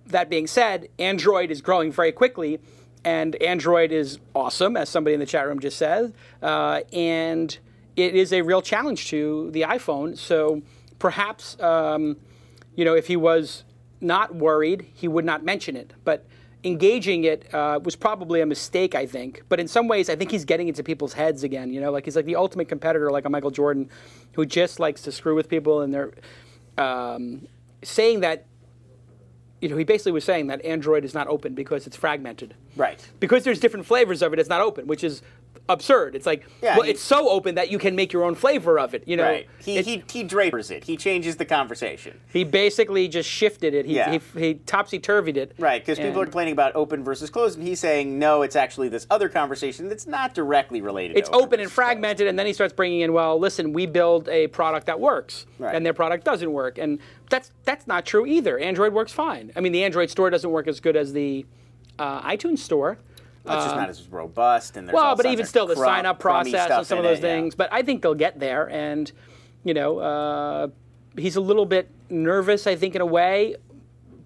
That being said, Android is growing very quickly, and Android is awesome, as somebody in the chat room just said, and it is a real challenge to the iPhone. So perhaps, if he was not worried, he would not mention it. But engaging it was probably a mistake, I think. But in some ways, I think he's getting into people's heads again. He's like the ultimate competitor, like a Michael Jordan, who just likes to screw with people, and they're saying that. He basically was saying that Android is not open because it's fragmented. Right. Because there's different flavors of it, it's not open, which is absurd. It's like, it's so open that you can make your own flavor of it. Right. He drapers it. He changes the conversation. He basically just shifted it. He topsy-turvied it. Right, because people are complaining about open versus closed, and he's saying, no, it's actually this other conversation that's not directly related to open and fragmented, and then he starts bringing in, well, listen, we build a product that works, and their product doesn't work. And that's not true either. Android works fine. I mean, the Android store doesn't work as good as the iTunes store. It's just not as robust, and there's but even still, the sign-up process and some of those things. But I think they'll get there, and he's a little bit nervous, I think, in a way.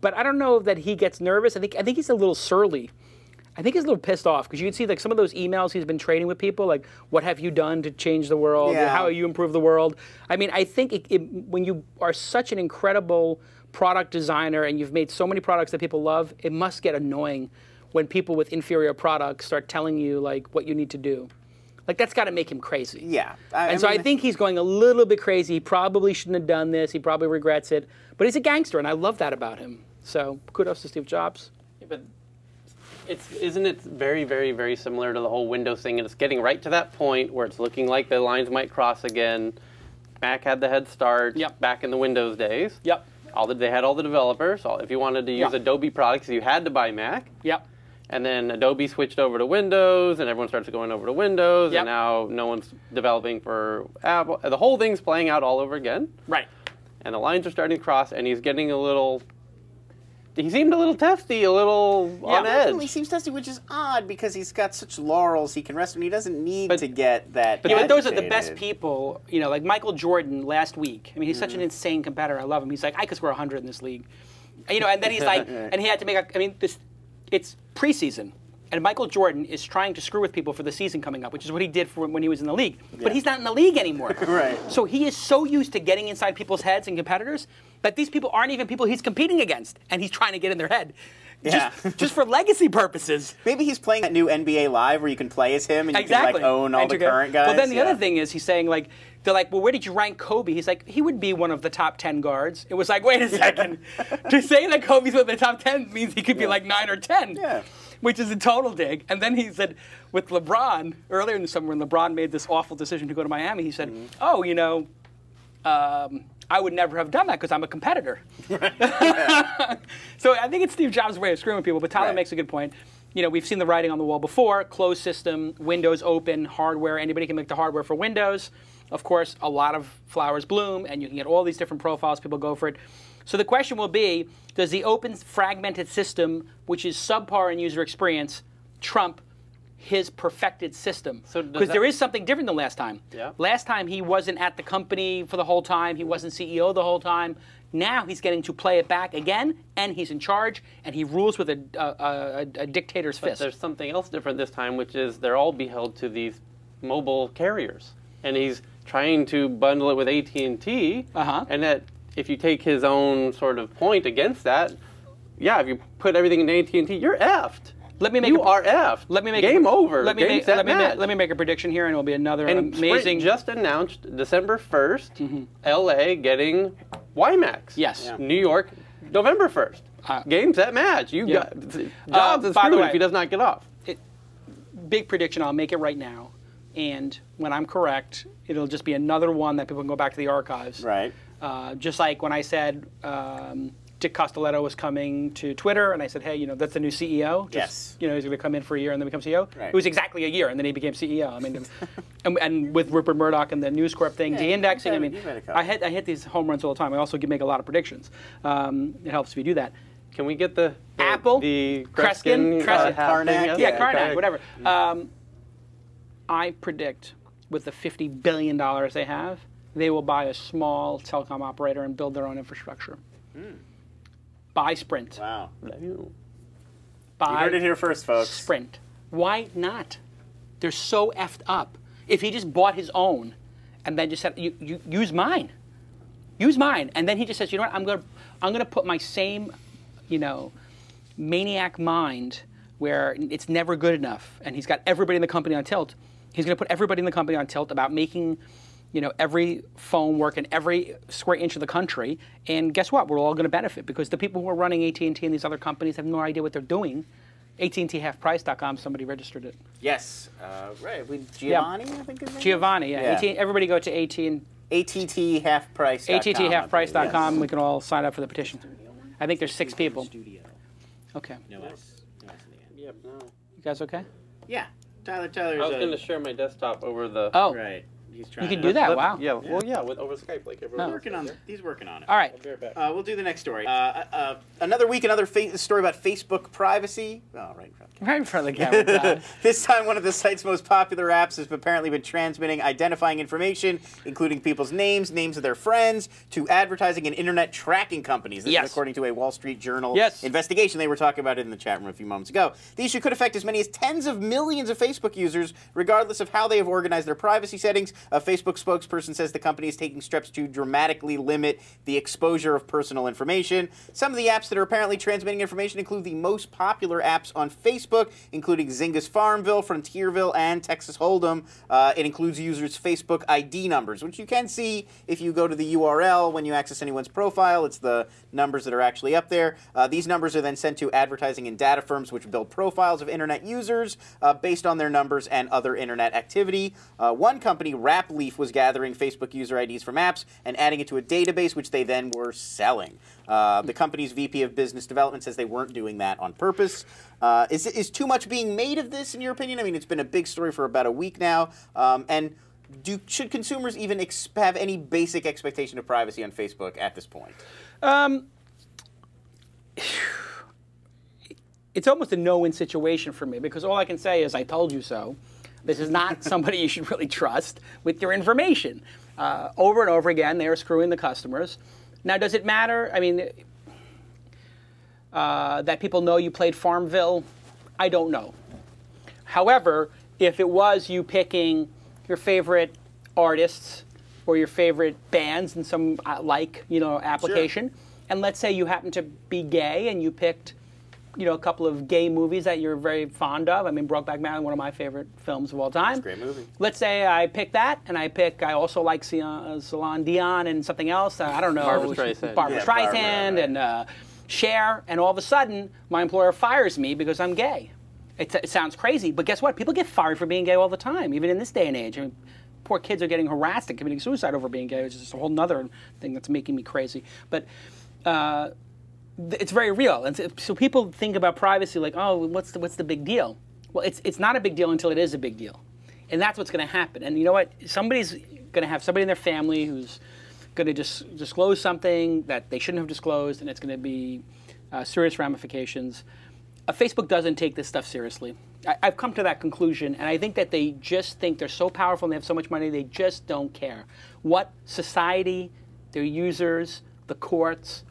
But I don't know that he gets nervous. I think he's a little surly. I think he's a little pissed off because you can see like some of those emails he's been trading with people, like, "What have you done to change the world? Yeah. How you improve the world?" I mean, I think when you are such an incredible product designer and you've made so many products that people love, it must get annoying when people with inferior products start telling you like what you need to do. Like, that's got to make him crazy. Yeah. So I think he's going a little bit crazy. He probably shouldn't have done this. He probably regrets it. But he's a gangster, and I love that about him. So kudos to Steve Jobs. Yeah, but isn't it very, very, very similar to the whole Windows thing? And it's getting right to that point where it's looking like the lines might cross again. Mac had the head start back in the Windows days. Yep. They had all the developers. If you wanted to use Adobe products, you had to buy Mac. Yep. And then Adobe switched over to Windows, and everyone starts going over to Windows, and now no one's developing for Apple. The whole thing's playing out all over again. Right. And the lines are starting to cross, and he's getting a little... He seemed a little testy, a little on edge. He seems testy, which is odd because he's got such laurels he can rest on. He doesn't need to get that. But those are the best people. Like Michael Jordan last week. I mean, he's such an insane competitor. I love him. He's like, I could score 100 in this league. And then he's like, and he had to make it's preseason. And Michael Jordan is trying to screw with people for the season coming up, which is what he did when he was in the league. But he's not in the league anymore. Right. So he is so used to getting inside people's heads and competitors that these people aren't even people he's competing against, and he's trying to get in their head. Just for legacy purposes. Maybe he's playing that new NBA Live where you can play as him and you can own all the current guys. Well, then the other thing is he's saying they're like, well, where did you rank Kobe? He's like, he would be one of the top 10 guards. It was like, wait a second. To say that Kobe's one of the top 10 means he could be like 9 or 10. Yeah. Which is a total dig. And then he said, with LeBron, earlier in the summer when LeBron made this awful decision to go to Miami, he said, I would never have done that because I'm a competitor. So I think it's Steve Jobs' way of screwing people, but Tyler makes a good point. We've seen the writing on the wall before. Closed system, Windows open, hardware. Anybody can make the hardware for Windows. Of course, a lot of flowers bloom, and you can get all these different profiles. People go for it. So the question will be, does the open fragmented system, which is subpar in user experience, trump his perfected system. So does because that- there is something different than last time. Yeah. Last time he wasn't at the company for the whole time. He wasn't CEO the whole time. Now he's getting to play it back again, and he's in charge, and he rules with a dictator's But fist. there's something else different this time, which is they're all beheld to these mobile carriers, and he's trying to bundle it with AT&T. And that if you take his own sort of point against that, yeah, if you put everything in AT&T, you're effed. You are effed. Let me make game over. Let me make, let me make a prediction here, and it'll be another and amazing. Sprint just announced December 1st, LA getting WiMAX. Yes. Yeah. New York, November 1st. Game, set, match. You got Jobs is by the screwed way, if he does not get off. Big prediction. I'll make it right now, and when I'm correct, it'll just be another one that people can go back to the archives. Right. Just like when I said Dick Costelletto was coming to Twitter, and I said, hey, that's the new CEO. Yes. He's going to come in for a year and then become CEO. Right. It was exactly a year, and then he became CEO. I mean, and with Rupert Murdoch and the News Corp thing, de-indexing. I mean, I hit these home runs all the time. I also make a lot of predictions. It helps me do that. Can we get the Apple, the Kreskin, Karnak, yeah, Karnak, whatever. I predict with the $50 billion they have, they will buy a small telecom operator and build their own infrastructure. Buy Sprint. Wow. Buy You heard it here first, folks. Sprint. Why not? They're so effed up. If he just bought his own and then just said, you use mine. Use mine. And then he just says, you know what, I'm gonna put my same, maniac mind where it's never good enough. And he's got everybody in the company on tilt. He's gonna put everybody in the company on tilt about making every phone work in every square inch of the country. And guess what? We're all going to benefit because the people who are running AT&T and these other companies have no idea what they're doing. AT&THalfprice.com, somebody registered it. Yes. Right. Giovanni, I think his name Giovanni, yeah. Yeah. everybody go to ATThalfprice.com. ATThalfprice.com. We can all sign up for the petition. I think there's 6 people. Okay. No S. No S in the end. Yep, no. You guys okay? Yeah. Tyler's I was going to share my desktop over the... Oh. Right. He's trying You can to- do that, wow. Yeah, well, yeah, over Skype, like everyone. He's working on it. All right. I'll be right back. We'll do the next story. Another week, another story about Facebook privacy. Oh, right in front of the camera. Right in front of the camera, Todd. This time, one of the site's most popular apps has apparently been transmitting identifying information, including people's names of their friends, to advertising and internet tracking companies. This Yes. is according to a Wall Street Journal Yes. investigation. They were talking about it in the chat room a few moments ago. The issue could affect as many as tens of millions of Facebook users, regardless of how they have organized their privacy settings. A Facebook spokesperson says the company is taking steps to dramatically limit the exposure of personal information. Some of the apps that are apparently transmitting information include the most popular apps on Facebook, including Zynga's Farmville, Frontierville, and Texas Hold'em. It includes users' Facebook ID numbers, which you can see if you go to the URL when you access anyone's profile. It's the numbers that are actually up there. These numbers are then sent to advertising and data firms, which build profiles of internet users based on their numbers and other internet activity. One company, Rapleaf, was gathering Facebook user IDs from apps and adding it to a database, which they then were selling. The company's VP of Business Development says they weren't doing that on purpose. Is too much being made of this, in your opinion? I mean, it's been a big story for about a week now. And should consumers even have any basic expectation of privacy on Facebook at this point? It's almost a no-win situation for me because all I can say is I told you so. This is not somebody you should really trust with your information. Over and over again, they're screwing the customers. Now, does it matter? I mean, that people know you played Farmville? I don't know. However, if it was you picking your favorite artists or your favorite bands in some application, and let's say you happen to be gay and you picked a couple of gay movies that you're very fond of. I mean, Brokeback Mountain, one of my favorite films of all time. It's a great movie. Let's say I pick that, and I also like Celine Dion and something else. I don't know. Barbra Streisand. Barbra Streisand and Cher, and all of a sudden, my employer fires me because I'm gay. It sounds crazy, but guess what? People get fired for being gay all the time, even in this day and age. I mean, poor kids are getting harassed and committing suicide over being gay, which is just a whole other thing that's making me crazy. But it's very real, and so people think about privacy like, oh, what's the big deal? Well, it's not a big deal until it is a big deal, and that's what's going to happen. And you know what? Somebody's going to have somebody in their family who's going to disclose something that they shouldn't have disclosed, and it's going to be serious ramifications. Facebook doesn't take this stuff seriously. I've come to that conclusion, and I think that they just think they're so powerful and they have so much money, they just don't care. What society, their users, the courts,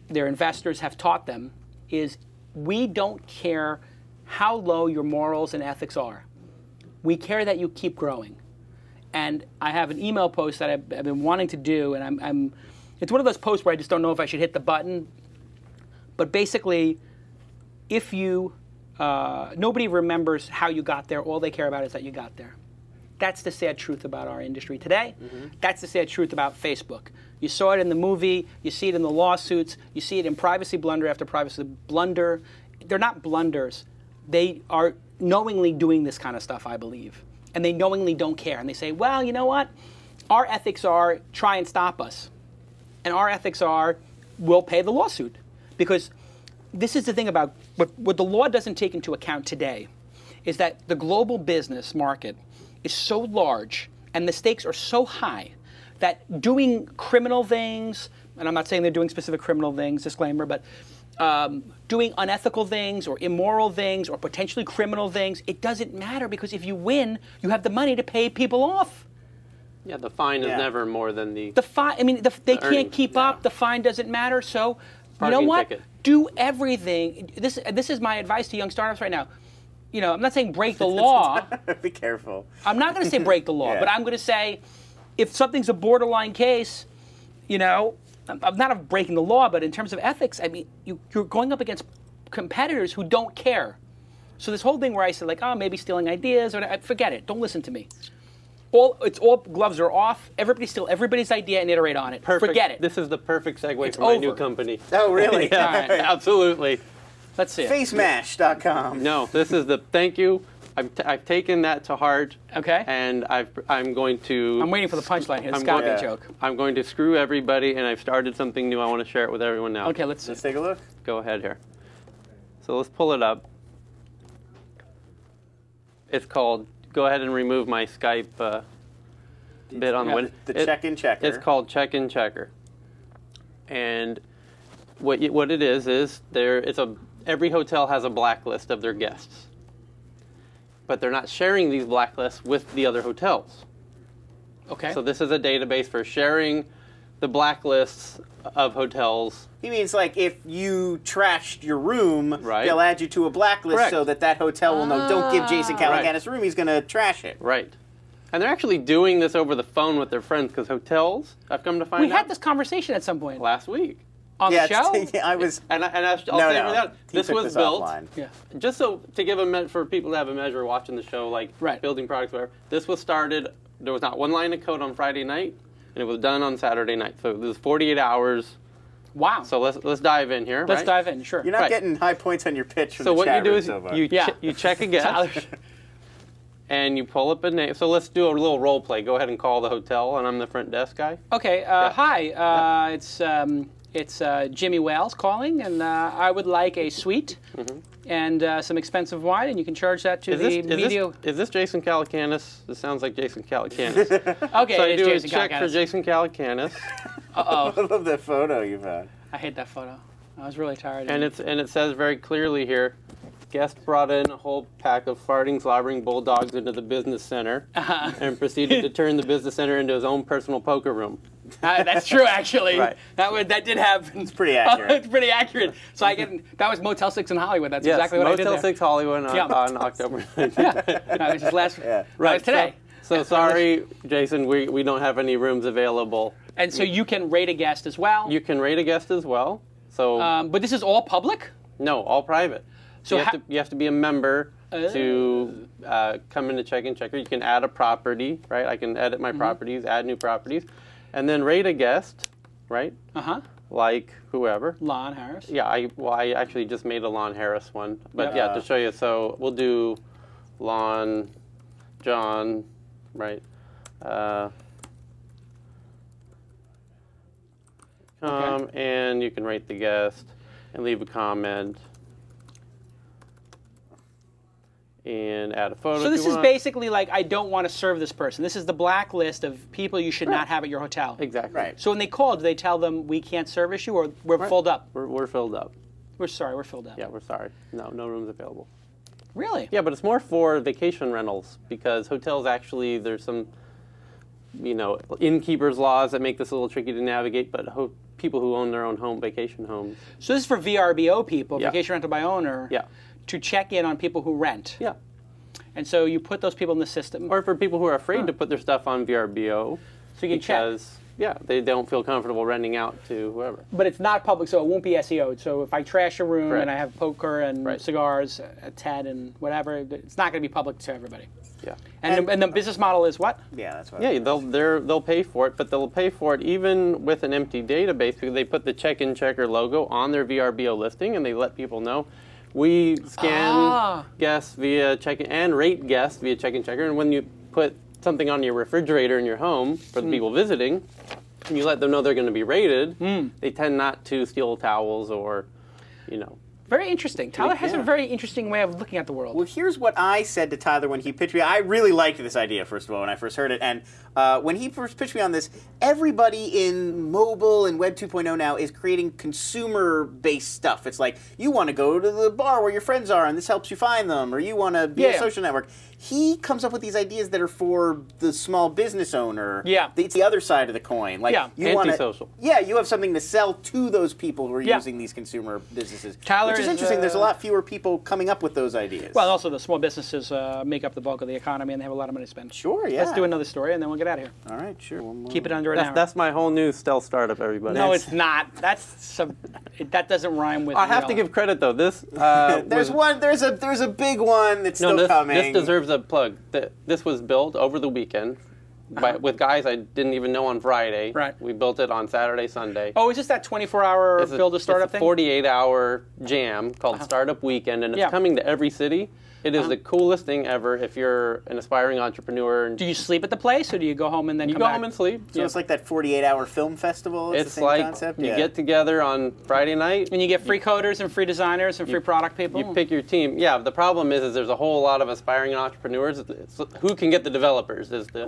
their investors have taught them is we don't care how low your morals and ethics are. We care that you keep growing. And I have an email post that I've been wanting to do, and it's one of those posts where I just don't know if I should hit the button. But basically, if you, nobody remembers how you got there. All they care about is that you got there. That's the sad truth about our industry today. That's the sad truth about Facebook. You saw it in the movie. You see it in the lawsuits. You see it in privacy blunder after privacy blunder. They're not blunders. They are knowingly doing this kind of stuff, I believe. And they knowingly don't care. And they say, well, you know what? Our ethics are try and stop us. And our ethics are we'll pay the lawsuit. Because this is the thing about what the law doesn't take into account today is that the global business market is so large and the stakes are so high that doing criminal things, and I'm not saying they're doing specific criminal things, disclaimer, but doing unethical things or immoral things or potentially criminal things, it doesn't matter because if you win, you have the money to pay people off. Yeah, the fine is never more than the fine. I mean, they can't earnings. keep up. The fine doesn't matter. So, you know Parking what? ticket. Do everything. This is my advice to young startups right now. You know, I'm not saying break the law. Be careful. I'm not going to say break the law, Yeah. but I'm going to say if something's a borderline case, you know, I'm not of breaking the law, but in terms of ethics, I mean, you're going up against competitors who don't care. So this whole thing where I said like, oh, maybe stealing ideas, or forget it. Don't listen to me. It's all gloves are off. Everybody steal everybody's idea and iterate on it. perfect. Forget it. This is the perfect segue It's for my new over. company. Oh, really? Yeah, All right. absolutely. Let's see it. Facemash.com. No, this is the thank you. I've taken that to heart. Okay. And I'm going to. I'm waiting for the punchline here. It's I'm got to be a going- joke. I'm going to screw everybody, and I've started something new. I want to share it with everyone now. Okay, let's see. Let's take a look. Go ahead here. So let's pull it up. It's called. Go ahead and remove my Skype bit on the window. The check-in checker. It's called Check-in Checker. And what it is every hotel has a blacklist of their guests, but they're not sharing these blacklists with the other hotels. Okay. So this is a database for sharing the blacklists of hotels. He means like if you trashed your room, Right. they'll add you to a blacklist Correct. so that hotel will know. Don't give Jason Calacanis his room; he's going to trash it. Right. And they're actually doing this over the phone with their friends because hotels, I've come to find we out, had this conversation at some point last week. on the show. I was. And I'll No, say no. without, He this took was this built offline. Yeah. just so to give for people to have a measure watching the show, like Right. building products, whatever. This was started. There was not one line of code on Friday night, and it was done on Saturday night. So it was 48 hours. Wow. So let's dive in here. Let's right? dive in. Sure. You're not Right. getting high points on your pitch from So the what chat you do room is so far. you Yeah. you check a guest. Tyler. And you pull up a name. So let's do a little role play. Go ahead and call the hotel, and I'm the front desk guy. Okay. Hi. It's Jimmy Wales calling, and I would like a suite and some expensive wine, and you can charge that to the media. Is this Jason Calacanis? This sounds like Jason Calacanis. Okay, So I it's do Jason a check for Calacanis. Jason Calacanis, Uh-oh. I love that photo you found. I hate that photo. I was really tired. and it says very clearly here, guest brought in a whole pack of farting, slobbering bulldogs into the business center and proceeded to turn the business center into his own personal poker room. That's true, actually. Right. That did happen. It's pretty accurate. It's pretty accurate. So that was Motel 6 in Hollywood. That's Yes, exactly what I did Motel there. 6 Hollywood on, Yeah. on October 9th. Yeah. No, this is last. Yeah. That was today. So sorry, Jason, we don't have any rooms available. And so you can rate a guest as well. You can rate a guest as well. So But this is all public. no, all private. So you have to be a member to come into Check-in Checker. You can add a property, right? I can edit my properties, add new properties, and then rate a guest, right? Like whoever. Lon Harris. Yeah, I actually just made a Lon Harris one, but Yeah. yeah, to show you. So we'll do Lon, John, right? And you can rate the guest and leave a comment and add a photo. So if this you is want. basically like, I don't want to serve this person. This is the blacklist of people you should not have at your hotel. Exactly. Right. So when they call, do they tell them we can't service you, or we're filled up? We're filled up. We're sorry, we're filled up. Yeah, we're sorry. No rooms available. Really? Yeah, but it's more for vacation rentals because hotels actually, there's some, innkeepers laws that make this a little tricky to navigate, but people who own their own vacation homes. So this is for VRBO people, Yeah. vacation rental by owner, Yeah. to check in on people who rent. Yeah. And so you put those people in the system. Or for people who are afraid to put their stuff on VRBO. So you can check. because, they don't feel comfortable renting out to whoever. But it's not public, so it won't be SEO'd. So if I trash a room Right. and I have poker and Right. cigars, a TED and whatever, it's not going to be public to everybody. Yeah. And the business model is what? Yeah, that's what. Yeah, they'll pay for it, but they'll pay for it even with an empty database because they put the check-in checker logo on their VRBO listing and they let people know. We scan guests via check-in and rate guests via check-in checker, and when you put something on your refrigerator in your home for the people visiting, and you let them know they're going to be rated, they tend not to steal towels or, Very interesting. Tyler has a Yeah. very interesting way of looking at the world. Well, here's what I said to Tyler when he pitched me. I really liked this idea, first of all, when I first heard it. And when he first pitched me on this, everybody in mobile and Web 2.0 now is creating consumer-based stuff. It's like, you want to go to the bar where your friends are, and this helps you find them, or you want to be a social network. He comes up with these ideas that are for the small business owner. Yeah. It's the other side of the coin. Like, Yeah. you wanna- Antisocial. Yeah, you have something to sell to those people who are Yeah. using these consumer businesses. Tyler which is is, interesting. There's a lot fewer people coming up with those ideas. Well, also the small businesses make up the bulk of the economy, and they have a lot of money to spend. Sure, yeah. Let's do another story, and then we'll get out of here. All right, sure. One more. Keep it under an hour. that's my whole new stealth startup, everybody. No, it's not. That doesn't rhyme with. I have to real. give credit though. This There's one. There's a big one that's No, still this coming. deserves a plug. This was built over the weekend with guys I didn't even know on Friday. Right. We built it on Saturday, Sunday. Oh, is this that 24-hour build a startup it's a thing? 48-hour jam called Startup Weekend, and it's Yeah. coming to every city. It is the coolest thing ever if you're an aspiring entrepreneur. Do you sleep at the place, or do you go home and then You come go back? home and sleep. So it's like that 48-hour film festival. It's the It's same like concept. you Yeah. get together on Friday night. And you get free coders and free designers and free product people. You pick your team. Yeah, the problem is there's a whole lot of aspiring entrepreneurs. It's who can get the developers is the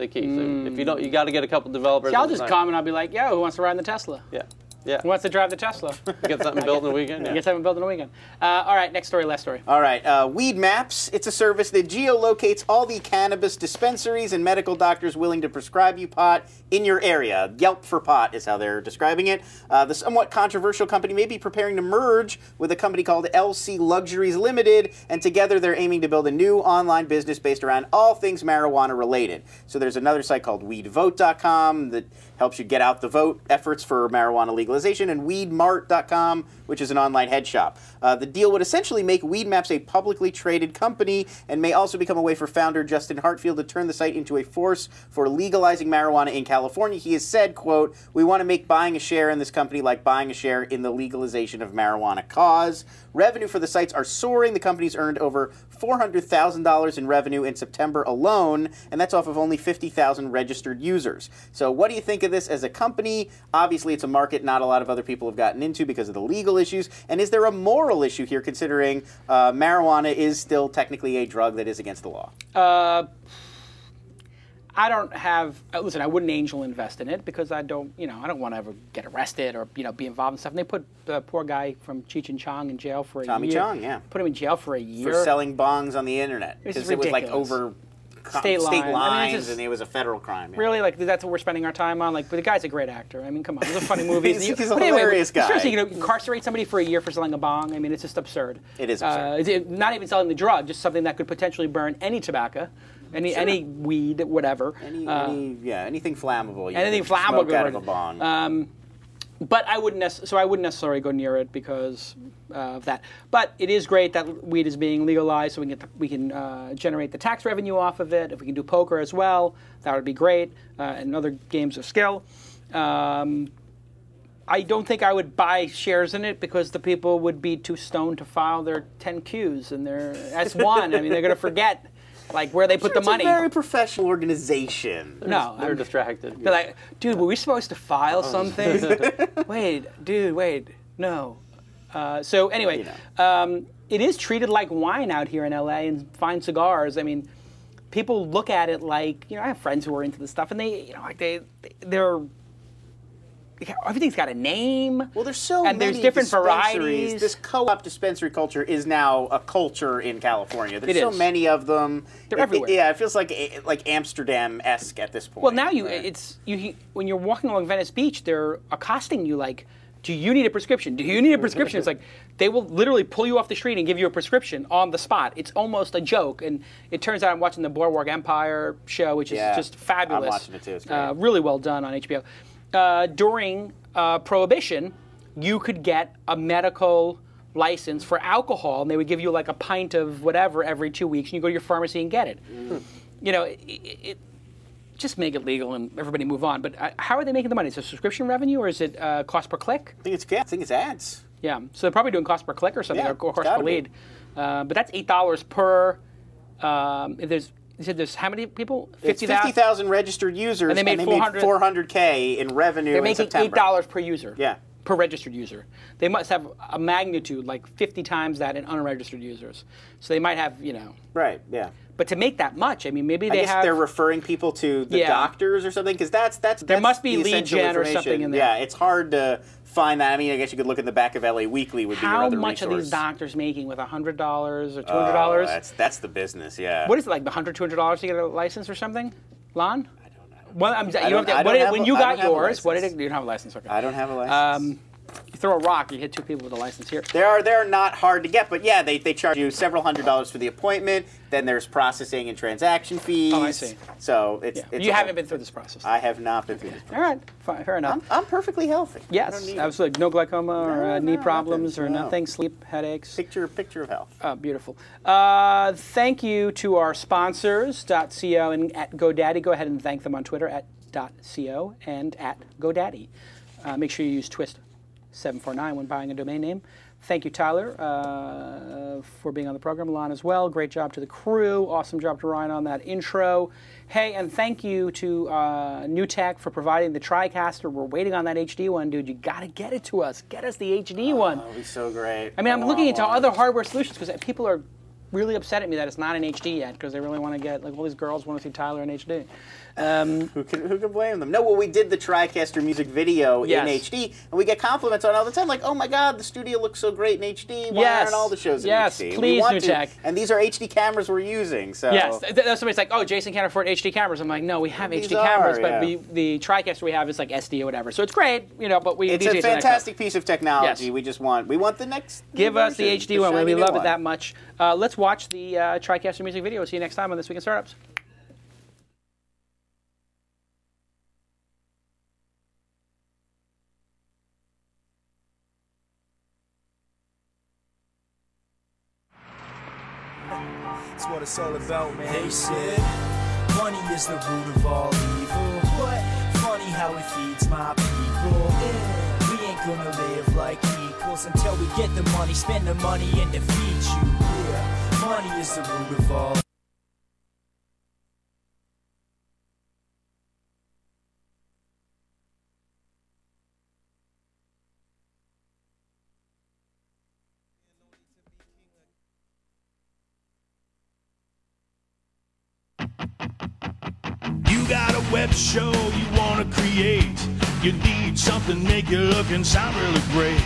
key. So if you don't, you got to get a couple developers. See, I'll at the just time. come and I'll be like, yo, who wants to ride in the Tesla? Yeah, yeah. Who wants to drive the Tesla? Get something built in a weekend. I Yeah. guess I haven't built in a weekend. All right, next story, last story. All right, Weed Maps. It's a service that geolocates all the cannabis dispensaries and medical doctors willing to prescribe you pot in your area. Yelp for pot is how they're describing it. The somewhat controversial company may be preparing to merge with a company called LC Luxuries Limited, and together they're aiming to build a new online business based around all things marijuana related. So there's another site called weedvote.com that helps you get out the vote efforts for marijuana legalization, and weedmart.com, which is an online head shop. The deal would essentially make Weed Maps a publicly traded company and may also become a way for founder Justin Hartfield to turn the site into a force for legalizing marijuana in California. He has said, quote, "We want to make buying a share in this company like buying a share in the legalization of marijuana cause." Revenue for the sites are soaring. The company's earned over $400,000 in revenue in September alone, and that's off of only 50,000 registered users. So what do you think of this as a company? Obviously, it's a market not a lot of other people have gotten into because of the legal issues. And is there a moral issue here, considering marijuana is still technically a drug that is against the law? I don't have. Listen, I wouldn't angel invest in it because I don't want to ever get arrested or be involved in stuff. And they put the poor guy from Cheech and Chong in jail for a Tommy year. Chong, yeah. Put him in jail for a year For selling bongs on the internet. This is Because it was like ridiculous. over State line. I mean, lines, it's just- and it was a federal crime. Yeah. Really, like that's what we're spending our time on. Like, but the guy's a great actor. I mean, come on, it was a funny movie. He's a But anyway, hilarious guy. Seriously, incarcerate somebody for a year for selling a bong. I mean, it's just absurd. It is absurd. Not even selling the drug, just something that could potentially burn any tobacco, any weed, whatever. Anything flammable. Anything can flammable smoke out could of a burn. bong. But I wouldn't necessarily go near it because of that. But it is great that weed is being legalized, so we can generate the tax revenue off of it. If we can do poker as well, that would be great, and other games of skill. I don't think I would buy shares in it because the people would be too stoned to file their 10Qs and their S1. I mean, they're going to forget where they put the money. It's a very professional organization. No, They're distracted. They're like, dude, were we supposed to file something? Wait, no. So anyway, it is treated like wine out here in LA and fine cigars. I mean, people look at it like, I have friends who are into this stuff, and they're everything's got a name. Well, there's so and many there's different dispensaries. varieties. This co-op dispensary culture is now a culture in California. There's It so is. many of them. They're everywhere. Yeah, it feels like Amsterdam-esque at this point. Well, now Right. when you're walking along Venice Beach, they're accosting you like, "Do you need a prescription? Do you need a prescription?" It's like they will literally pull you off the street and give you a prescription on the spot. It's almost a joke, and it turns out I'm watching the Boardwalk Empire show, which is Yeah, just fabulous. I'm watching it too. It's great. Really well done on HBO. During Prohibition, you could get a medical license for alcohol, and they would give you like a pint of whatever every 2 weeks, and you go to your pharmacy and get it. You know, just make it legal and everybody move on. But how are they making the money? Is it subscription revenue or is it cost per click? I think it's ads. Yeah, so they're probably doing cost per click or something, Yeah, or cost it's per gotta be. lead. But that's $8 per. If there's, you said there's how many people? It's 50,000 registered users, And they made 400K in revenue. They're in making September. $8 per user. Yeah. Per registered user. They must have a magnitude like 50 times that in unregistered users. So they might have, Right. Yeah. But to make that much, I mean, maybe I they guess have. they're referring people to the Yeah. doctors or something, because that's There must be the lead essential gen or information. something in there. Yeah, it's hard to find that. I mean, I guess you could look in the back of LA Weekly would be your How other much resource. are these doctors making with $100 or $200? That's the business. Yeah. What is it, like $100, $200 to get a license or something? Lon? I don't know. Well, I don't have when a- you I got don't have a yours, what did license. it? You don't have a license, okay? I don't have a license. You throw a rock, you hit two people with a license here. They're not hard to get, but yeah, they charge you several $100s for the appointment. Then there's processing and transaction fees. Oh, I see. So it's, Yeah. it's You a haven't whole- been through this process. I have not been through this. All right, fine, fair enough. I'm perfectly healthy. I Yes, don't need absolutely. No glaucoma or knee no, problems nothing. or No. nothing, sleep, headaches. Picture of health. Oh, beautiful. Thank you to our sponsors, .co and at GoDaddy. Go ahead and thank them on Twitter at .co and at GoDaddy. Make sure you use twist749 when buying a domain name. Thank you, Tyler, for being on the program. Lon as well. Great job to the crew. Awesome job to Ryan on that intro. Hey, and thank you to NewTek for providing the TriCaster. We're waiting on that HD one, dude. You got to get it to us. Get us the HD one. That'll be so great. I mean, I'm want looking into one. other hardware solutions because people are really upset at me that it's not in HD yet because they really want to get, like, all these girls want to see Tyler in HD. Who can blame them? No, well, we did the TriCaster music video Yes. in HD, and we get compliments on it all the time, like, "Oh my God, the studio looks so great in HD. Why Yes. aren't all the shows in Yes, HD?" please, we want to, NewTek. and these are HD cameras we're using. So Yes, somebody's like, oh, Jason can't afford HD cameras. I'm like, no, we have These HD are, cameras, but yeah. the TriCaster we have is like SD or whatever. So it's great, but we it's these a days are next fantastic up. piece of technology. Yes. We want the next. Give new us the version, HD one. shiny We new love one. it that much. Let's watch the TriCaster music video. See you next time on This Week in Startups. That's what it's all about, man. They said money is the root of all evil. What? Funny how it feeds my people. Yeah. We ain't gonna live like equals until we get the money, spend the money, and defeat you. Yeah. Money is the root of all. You got a web show you want to create. You need something make you look and sound really great.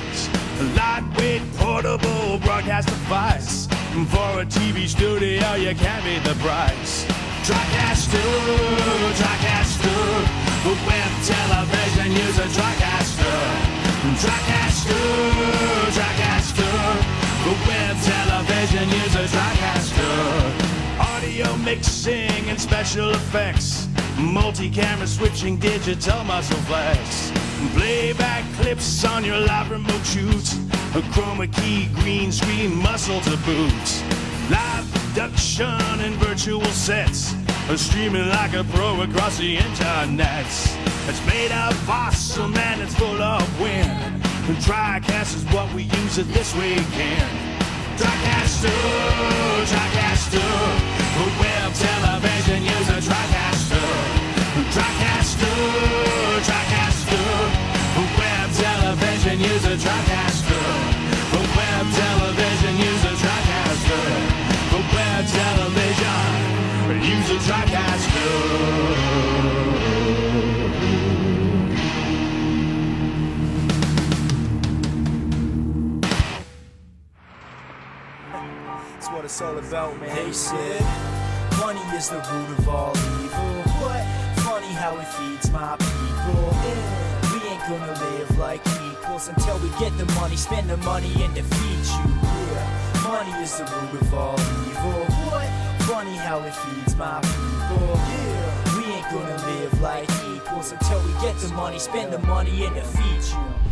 A lightweight, portable broadcast device. For a TV studio, you can't beat the price. TriCaster, TriCaster. For web television, use a TriCaster. TriCaster, TriCaster. For web television, use a TriCaster. Audio mixing and special effects, multi-camera switching, digital muscle flex, playback clips on your live remote shoots, a chroma key, green screen, muscle to boot, live production and virtual sets, streaming like a pro across the internet. It's made of awesome and it's full of wind. The TriCast is what we use it this weekend. TriCaster, TriCaster. For web television, use a TriCaster. TriCaster, TriCaster. For web television, use a TriCaster. For web television, use a TriCaster. For web television, use a TriCaster. it's all about, man. They said money is the root of all evil. What? Funny how it feeds my people. Yeah. We ain't gonna live like equals until we get the money, spend the money, and defeat you. Yeah. Money is the root of all evil. What? Funny how it feeds my people. Yeah. We ain't gonna live like equals until we get the money, spend the money, and defeat you.